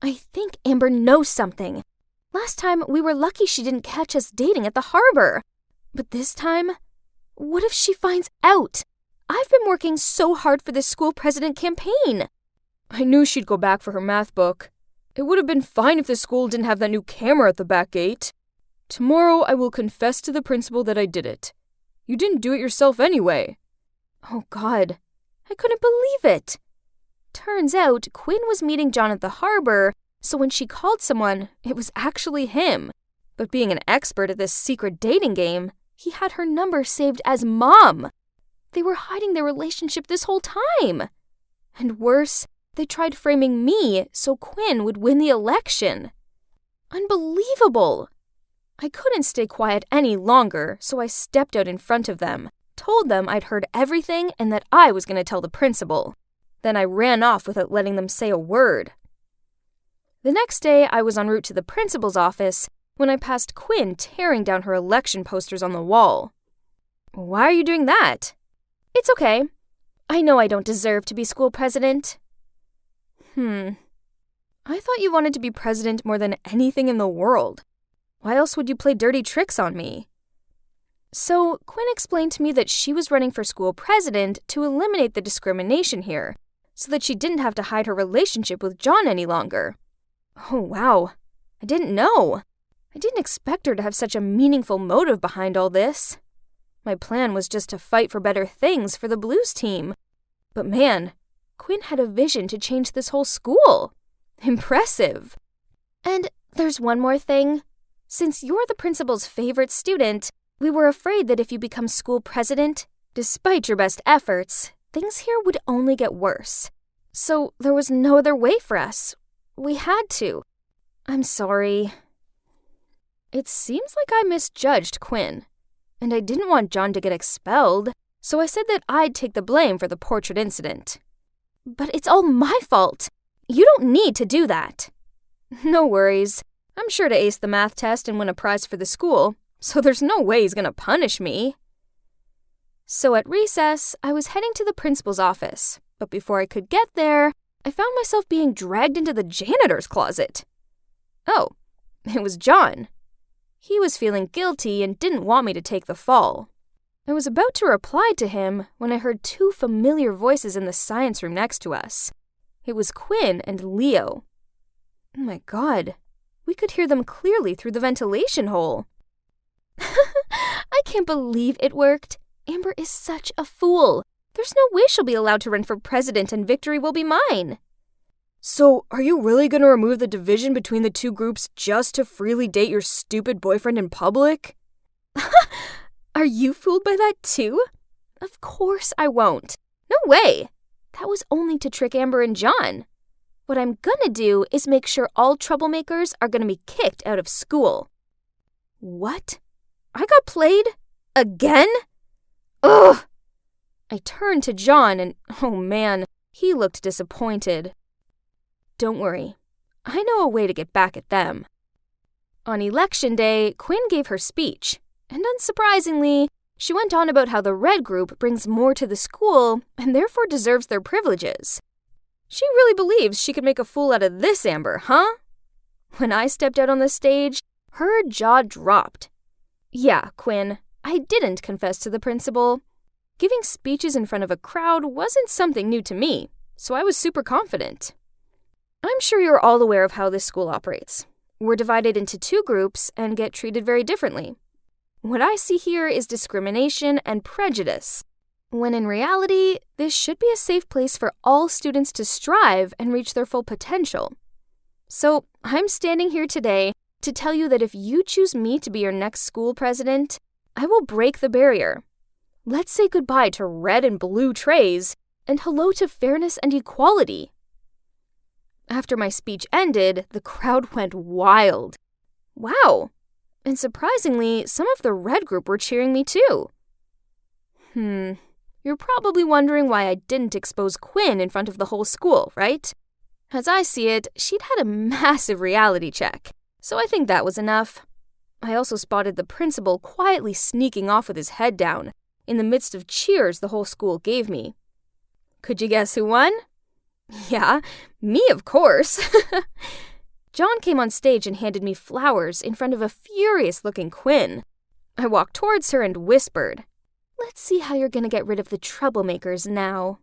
I think Amber knows something. Last time, we were lucky she didn't catch us dating at the harbor. But this time, what if she finds out? I've been working so hard for this school president campaign. I knew she'd go back for her math book. It would have been fine if the school didn't have that new camera at the back gate. Tomorrow I will confess to the principal that I did it. You didn't do it yourself anyway. Oh God, I couldn't believe it. Turns out Quinn was meeting John at the harbor, so when she called someone, it was actually him. But being an expert at this secret dating game, he had her number saved as Mom. They were hiding their relationship this whole time. And worse, they tried framing me so Quinn would win the election. Unbelievable! I couldn't stay quiet any longer, so I stepped out in front of them, told them I'd heard everything and that I was going to tell the principal. Then I ran off without letting them say a word. The next day, I was en route to the principal's office when I passed Quinn tearing down her election posters on the wall. Why are you doing that? It's okay. I know I don't deserve to be school president. I thought you wanted to be president more than anything in the world. Why else would you play dirty tricks on me? So, Quinn explained to me that she was running for school president to eliminate the discrimination here, so that she didn't have to hide her relationship with John any longer. Oh, wow. I didn't know. I didn't expect her to have such a meaningful motive behind all this. My plan was just to fight for better things for the Blues team. But man, Quinn had a vision to change this whole school. Impressive. And there's one more thing. Since you're the principal's favorite student, we were afraid that if you become school president, despite your best efforts, things here would only get worse. So there was no other way for us. We had to. I'm sorry. It seems like I misjudged Quinn, and I didn't want John to get expelled, so I said that I'd take the blame for the portrait incident. But it's all my fault. You don't need to do that. No worries. I'm sure to ace the math test and win a prize for the school, so there's no way he's gonna punish me. So at recess, I was heading to the principal's office, but before I could get there, I found myself being dragged into the janitor's closet. Oh, it was John. He was feeling guilty and didn't want me to take the fall. I was about to reply to him when I heard two familiar voices in the science room next to us. It was Quinn and Leo. Oh my God, we could hear them clearly through the ventilation hole. I can't believe it worked. Amber is such a fool. There's no way she'll be allowed to run for president and victory will be mine. So, are you really going to remove the division between the two groups just to freely date your stupid boyfriend in public? Are you fooled by that too? Of course I won't. No way. That was only to trick Amber and John. What I'm gonna do is make sure all troublemakers are gonna be kicked out of school. What? I got played? Again? Ugh! I turned to John and, oh man, he looked disappointed. Don't worry. I know a way to get back at them. On election day, Quinn gave her speech, and unsurprisingly, she went on about how the red group brings more to the school and therefore deserves their privileges. She really believes she could make a fool out of this Amber, huh? When I stepped out on the stage, her jaw dropped. Yeah, Quinn, I didn't confess to the principal. Giving speeches in front of a crowd wasn't something new to me, so I was super confident. I'm sure you're all aware of how this school operates. We're divided into two groups and get treated very differently. What I see here is discrimination and prejudice, when in reality, this should be a safe place for all students to strive and reach their full potential. So, I'm standing here today to tell you that if you choose me to be your next school president, I will break the barrier. Let's say goodbye to red and blue trays and hello to fairness and equality. After my speech ended, the crowd went wild. Wow! And surprisingly, some of the red group were cheering me too. You're probably wondering why I didn't expose Quinn in front of the whole school, right? As I see it, she'd had a massive reality check, so I think that was enough. I also spotted the principal quietly sneaking off with his head down, in the midst of cheers the whole school gave me. Could you guess who won? Yeah, me of course. John came on stage and handed me flowers in front of a furious-looking Quinn. I walked towards her and whispered, "Let's see how you're gonna get rid of the troublemakers now."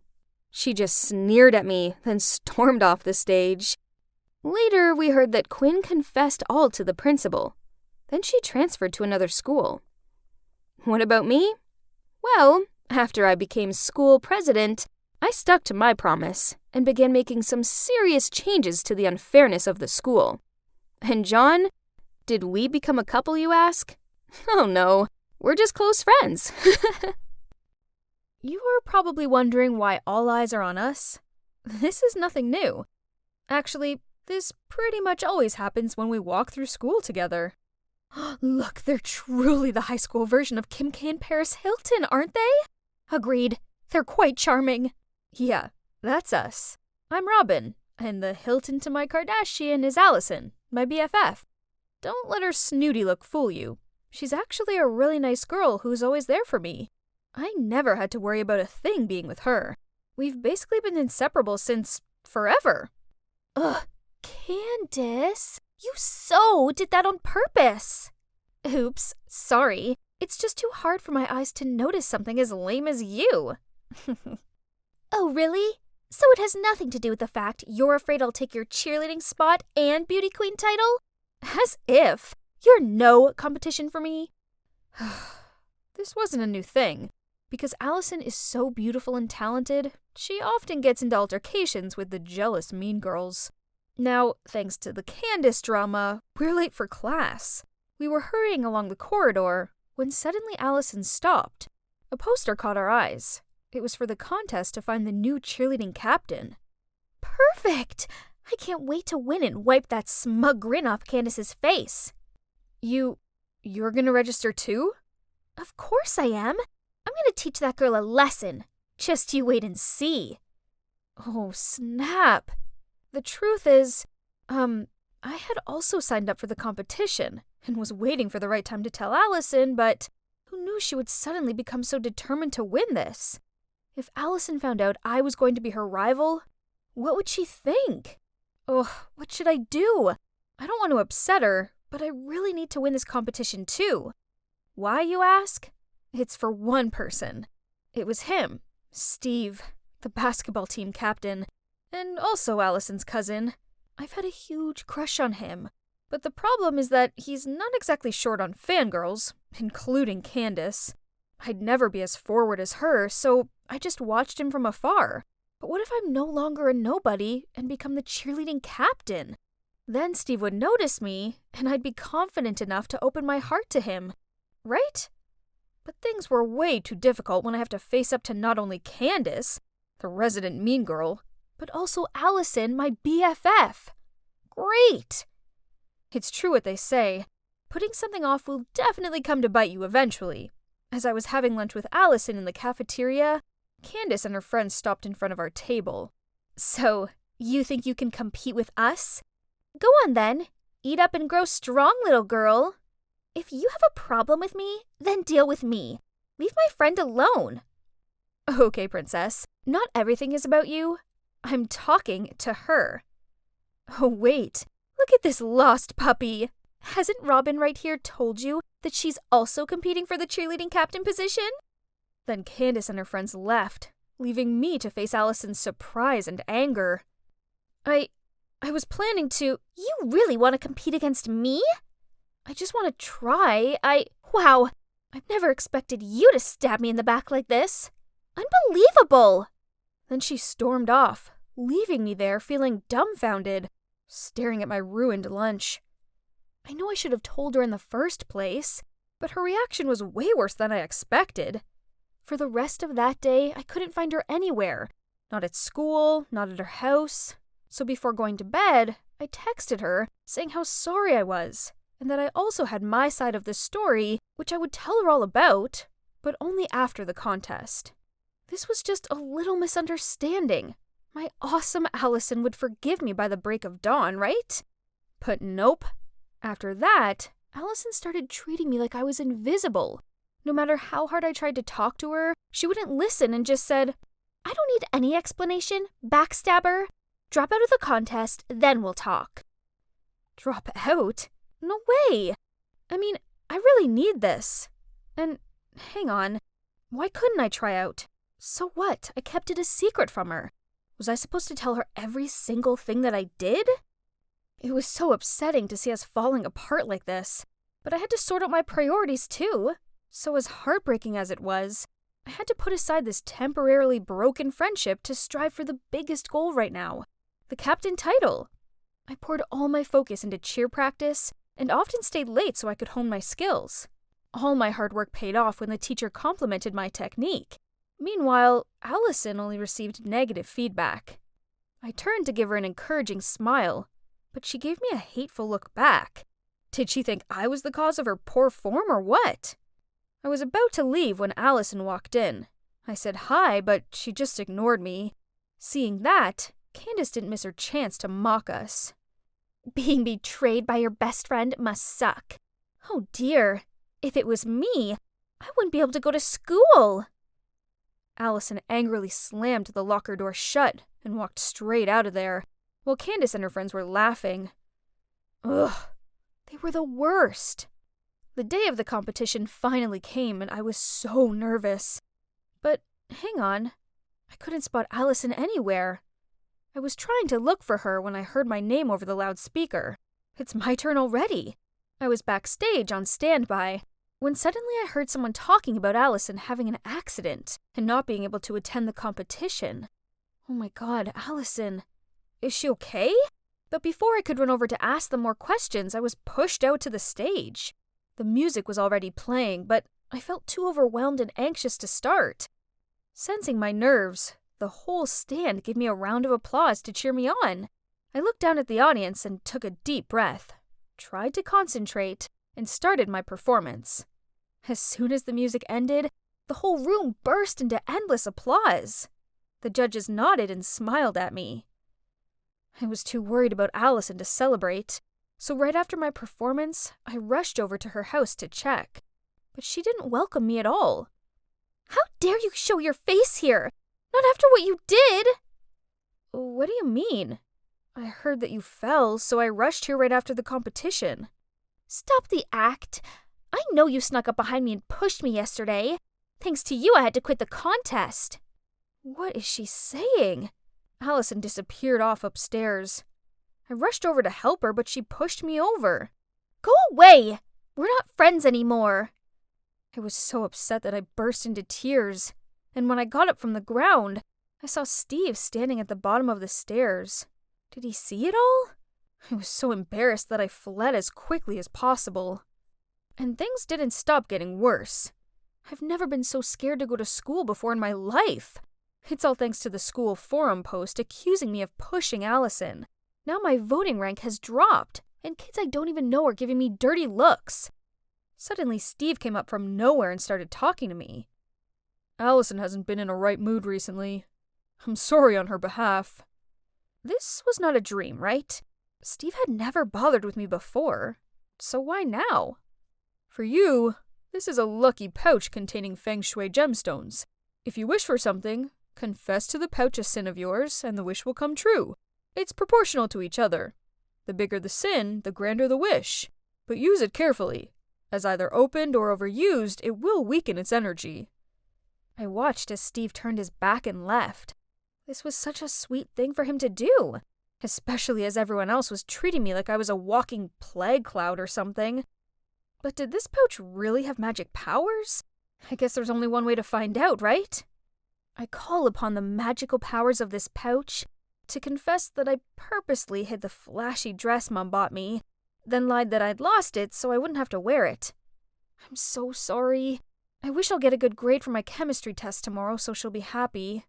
She just sneered at me, then stormed off the stage. Later, we heard that Quinn confessed all to the principal. Then she transferred to another school. What about me? Well, after I became school president, I stuck to my promise and began making some serious changes to the unfairness of the school. And John, did we become a couple, you ask? Oh no, we're just close friends. You are probably wondering why all eyes are on us. This is nothing new. Actually, this pretty much always happens when we walk through school together. Look, they're truly the high school version of Kim K and Paris Hilton, aren't they? Agreed. They're quite charming. Yeah, that's us. I'm Robin, and the Hilton to my Kardashian is Allison, my BFF. Don't let her snooty look fool you. She's actually a really nice girl who's always there for me. I never had to worry about a thing being with her. We've basically been inseparable since forever. Ugh, Candace, you so did that on purpose. Oops, sorry. It's just too hard for my eyes to notice something as lame as you. Oh, really? So it has nothing to do with the fact you're afraid I'll take your cheerleading spot and beauty queen title? As if. You're no competition for me. This wasn't a new thing. Because Allison is so beautiful and talented, she often gets into altercations with the jealous mean girls. Now, thanks to the Candace drama, we're late for class. We were hurrying along the corridor when suddenly Allison stopped. A poster caught our eyes. It was for the contest to find the new cheerleading captain. Perfect! I can't wait to win and wipe that smug grin off Candace's face. You're gonna register too? Of course I am. I'm gonna teach that girl a lesson. Just you wait and see. Oh, snap. The truth is, I had also signed up for the competition and was waiting for the right time to tell Allison, but who knew she would suddenly become so determined to win this? If Allison found out I was going to be her rival, what would she think? Oh, what should I do? I don't want to upset her, but I really need to win this competition too. Why, you ask? It's for one person. It was him, Steve, the basketball team captain, and also Allison's cousin. I've had a huge crush on him, but the problem is that he's not exactly short on fangirls, including Candace. I'd never be as forward as her, so I just watched him from afar. But what if I'm no longer a nobody and become the cheerleading captain? Then Steve would notice me, and I'd be confident enough to open my heart to him. Right? But things were way too difficult when I have to face up to not only Candace, the resident mean girl, but also Allison, my BFF. Great! It's true what they say. Putting something off will definitely come to bite you eventually. As I was having lunch with Allison in the cafeteria, Candace and her friends stopped in front of our table. So, you think you can compete with us? Go on then. Eat up and grow strong, little girl. If you have a problem with me, then deal with me. Leave my friend alone. Okay, princess. Not everything is about you. I'm talking to her. Oh, wait. Look at this lost puppy. Hasn't Robin right here told you that she's also competing for the cheerleading captain position? Then Candace and her friends left, leaving me to face Allison's surprise and anger. I was planning to... You really want to compete against me? I just want to try. Wow, I've never expected you to stab me in the back like this. Unbelievable! Then she stormed off, leaving me there feeling dumbfounded, staring at my ruined lunch. I know I should have told her in the first place, but her reaction was way worse than I expected. For the rest of that day, I couldn't find her anywhere. Not at school, not at her house. So before going to bed, I texted her saying how sorry I was, and that I also had my side of the story, which I would tell her all about, but only after the contest. This was just a little misunderstanding. My awesome Allison would forgive me by the break of dawn, right? But nope. After that, Allison started treating me like I was invisible. No matter how hard I tried to talk to her, she wouldn't listen and just said, "I don't need any explanation, backstabber. Drop out of the contest, then we'll talk." Drop out? No way! I mean, I really need this. And, hang on, why couldn't I try out? So what? I kept it a secret from her. Was I supposed to tell her every single thing that I did? It was so upsetting to see us falling apart like this. But I had to sort out my priorities too. So as heartbreaking as it was, I had to put aside this temporarily broken friendship to strive for the biggest goal right now, the captain title. I poured all my focus into cheer practice and often stayed late so I could hone my skills. All my hard work paid off when the teacher complimented my technique. Meanwhile, Allison only received negative feedback. I turned to give her an encouraging smile, but she gave me a hateful look back. Did she think I was the cause of her poor form or what? I was about to leave when Allison walked in. I said hi, but she just ignored me. Seeing that, Candace didn't miss her chance to mock us. "Being betrayed by your best friend must suck. Oh dear, if it was me, I wouldn't be able to go to school." Allison angrily slammed the locker door shut and walked straight out of there, while Candace and her friends were laughing. Ugh, they were the worst. The day of the competition finally came and I was so nervous. But hang on, I couldn't spot Allison anywhere. I was trying to look for her when I heard my name over the loudspeaker. It's my turn already. I was backstage on standby when suddenly I heard someone talking about Allison having an accident and not being able to attend the competition. Oh my god, Allison. Is she okay? But before I could run over to ask them more questions, I was pushed out to the stage. The music was already playing, but I felt too overwhelmed and anxious to start. Sensing my nerves, the whole stand gave me a round of applause to cheer me on. I looked down at the audience and took a deep breath, tried to concentrate, and started my performance. As soon as the music ended, the whole room burst into endless applause. The judges nodded and smiled at me. I was too worried about Allison to celebrate, so right after my performance, I rushed over to her house to check. But she didn't welcome me at all. "How dare you show your face here? Not after what you did!" "What do you mean? I heard that you fell, so I rushed here right after the competition." "Stop the act. I know you snuck up behind me and pushed me yesterday. Thanks to you, I had to quit the contest." What is she saying? Allison disappeared off upstairs. I rushed over to help her, but she pushed me over. "Go away! We're not friends anymore." I was so upset that I burst into tears, and when I got up from the ground, I saw Steve standing at the bottom of the stairs. Did he see it all? I was so embarrassed that I fled as quickly as possible. And things didn't stop getting worse. I've never been so scared to go to school before in my life. It's all thanks to the school forum post accusing me of pushing Allison. Now my voting rank has dropped, and kids I don't even know are giving me dirty looks. Suddenly Steve came up from nowhere and started talking to me. "Allison hasn't been in a right mood recently. I'm sorry on her behalf." This was not a dream, right? Steve had never bothered with me before, so why now? "For you, this is a lucky pouch containing feng shui gemstones. If you wish for something, confess to the pouch a sin of yours, and the wish will come true. It's proportional to each other. The bigger the sin, the grander the wish. But use it carefully, as either opened or overused, it will weaken its energy." I watched as Steve turned his back and left. This was such a sweet thing for him to do, especially as everyone else was treating me like I was a walking plague cloud or something. But did this pouch really have magic powers? I guess there's only one way to find out, right? I call upon the magical powers of this pouch to confess that I purposely hid the flashy dress Mom bought me, then lied that I'd lost it so I wouldn't have to wear it. I'm so sorry. I wish I'll get a good grade for my chemistry test tomorrow so she'll be happy.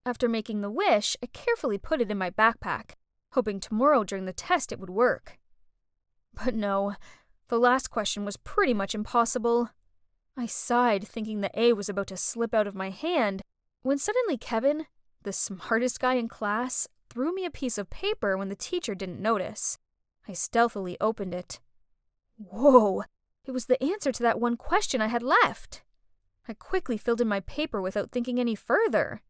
After making the wish, I carefully put it in my backpack, hoping tomorrow during the test it would work. But no, the last question was pretty much impossible. I sighed, thinking the A was about to slip out of my hand, when suddenly Kevin, the smartest guy in class, threw me a piece of paper when the teacher didn't notice. I stealthily opened it. Whoa! It was the answer to that one question I had left. I quickly filled in my paper without thinking any further.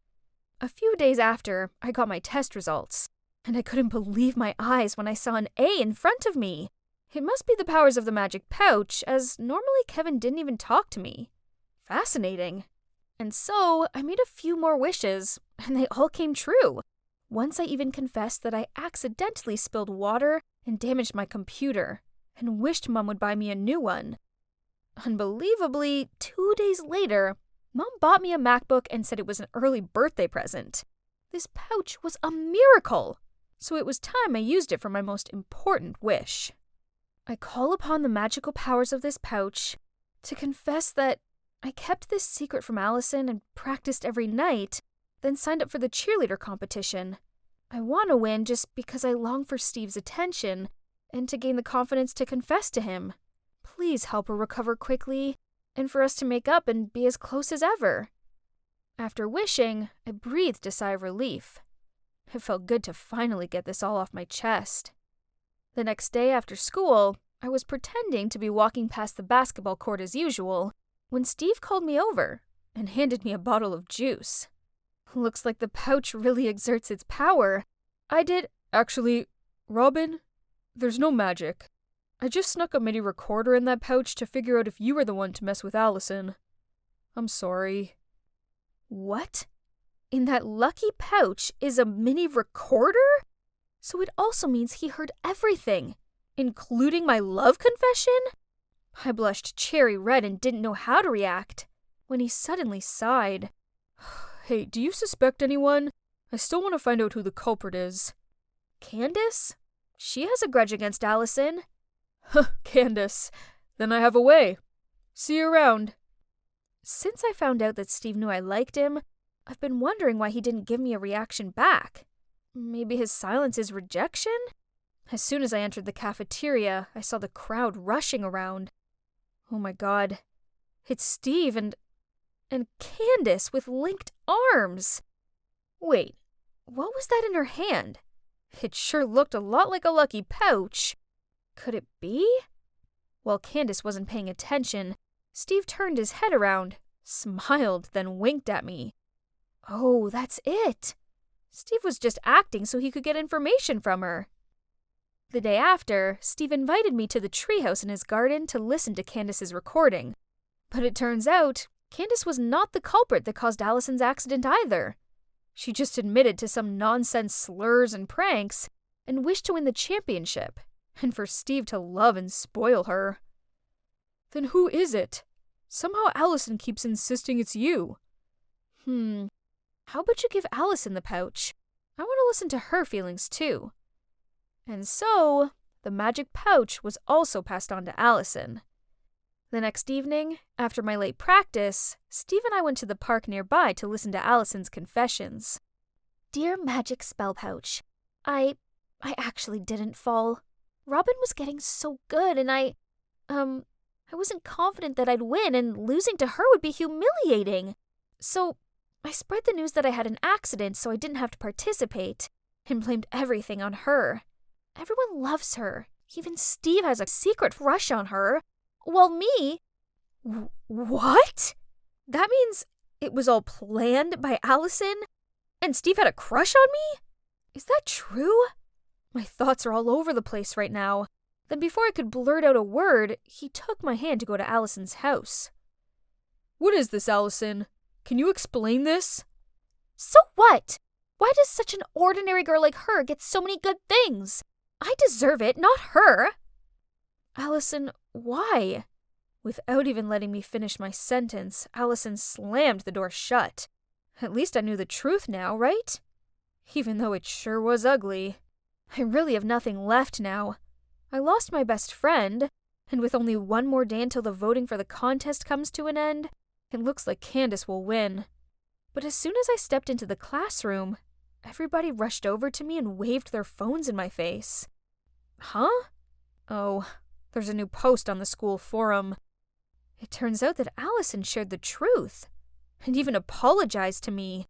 A few days after, I got my test results, and I couldn't believe my eyes when I saw an A in front of me. It must be the powers of the magic pouch, as normally Kevin didn't even talk to me. Fascinating. And so, I made a few more wishes, and they all came true. Once I even confessed that I accidentally spilled water and damaged my computer, and wished Mom would buy me a new one. Unbelievably, 2 days later, Mom bought me a MacBook and said it was an early birthday present. This pouch was a miracle, so it was time I used it for my most important wish. I call upon the magical powers of this pouch to confess that I kept this secret from Allison and practiced every night, then signed up for the cheerleader competition. I want to win just because I long for Steve's attention and to gain the confidence to confess to him. Please help her recover quickly and for us to make up and be as close as ever. After wishing, I breathed a sigh of relief. It felt good to finally get this all off my chest. The next day after school, I was pretending to be walking past the basketball court as usual when Steve called me over and handed me a bottle of juice. Looks like the pouch really exerts its power. Actually, Robin, there's no magic. I just snuck a MIDI recorder in that pouch to figure out if you were the one to mess with Allison. I'm sorry. What? In that lucky pouch is a mini recorder? So it also means he heard everything, including my love confession? I blushed cherry red and didn't know how to react when he suddenly sighed. Hey, do you suspect anyone? I still want to find out who the culprit is. Candace? She has a grudge against Allison. Candace. Then I have a way. See you around. Since I found out that Steve knew I liked him, I've been wondering why he didn't give me a reaction back. Maybe his silence is rejection? As soon as I entered the cafeteria, I saw the crowd rushing around. Oh my god. It's Steve and Candace with linked arms. Wait, what was that in her hand? It sure looked a lot like a lucky pouch. Could it be? While Candace wasn't paying attention, Steve turned his head around, smiled, then winked at me. Oh, that's it. Steve was just acting so he could get information from her. The day after, Steve invited me to the treehouse in his garden to listen to Candace's recording. But it turns out, Candace was not the culprit that caused Allison's accident either. She just admitted to some nonsense slurs and pranks and wished to win the championship, and for Steve to love and spoil her. Then who is it? Somehow Allison keeps insisting it's you. How about you give Allison the pouch? I want to listen to her feelings too. And so, the magic pouch was also passed on to Allison. The next evening, after my late practice, Steve and I went to the park nearby to listen to Allison's confessions. Dear magic spell pouch, I actually didn't fall. Robin was getting so good and I wasn't confident that I'd win and losing to her would be humiliating. So, I spread the news that I had an accident so I didn't have to participate and blamed everything on her. Everyone loves her. Even Steve has a secret crush on her. While me... What? That means it was all planned by Allison? And Steve had a crush on me? Is that true? My thoughts are all over the place right now. Then before I could blurt out a word, he took my hand to go to Allison's house. What is this, Allison? Can you explain this? So what? Why does such an ordinary girl like her get so many good things? I deserve it, not her. Allison, why? Without even letting me finish my sentence, Allison slammed the door shut. At least I knew the truth now, right? Even though it sure was ugly. I really have nothing left now. I lost my best friend, and with only one more day until the voting for the contest comes to an end, it looks like Candace will win. But as soon as I stepped into the classroom, everybody rushed over to me and waved their phones in my face. Huh? Oh, there's a new post on the school forum. It turns out that Allison shared the truth. and even apologized to me.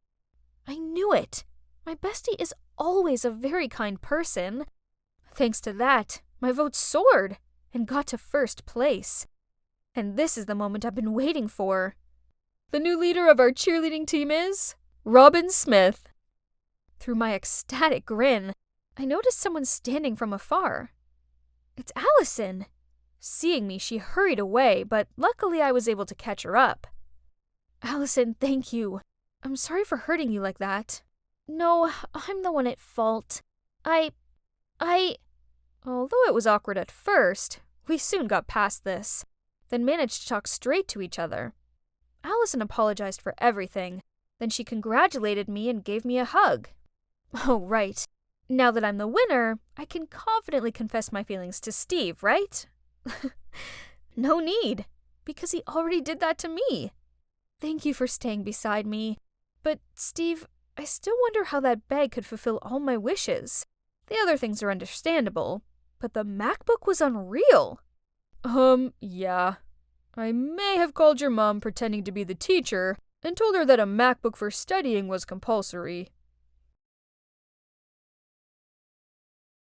I knew it. My bestie is always a very kind person. Thanks to that, my vote soared and got to first place. And this is the moment I've been waiting for. The new leader of our cheerleading team is Robin Smith. Through my ecstatic grin, I noticed someone standing from afar. It's Allison. Seeing me, she hurried away, but luckily I was able to catch her up. Allison, thank you. I'm sorry for hurting you like that. No, I'm the one at fault. Although it was awkward at first, we soon got past this, then managed to talk straight to each other. Allison apologized for everything, then she congratulated me and gave me a hug. Oh, right. Now that I'm the winner, I can confidently confess my feelings to Steve, right? No need, because he already did that to me. Thank you for staying beside me. But, Steve, I still wonder how that bag could fulfill all my wishes. The other things are understandable, but the MacBook was unreal. Yeah. I may have called your mom pretending to be the teacher and told her that a MacBook for studying was compulsory.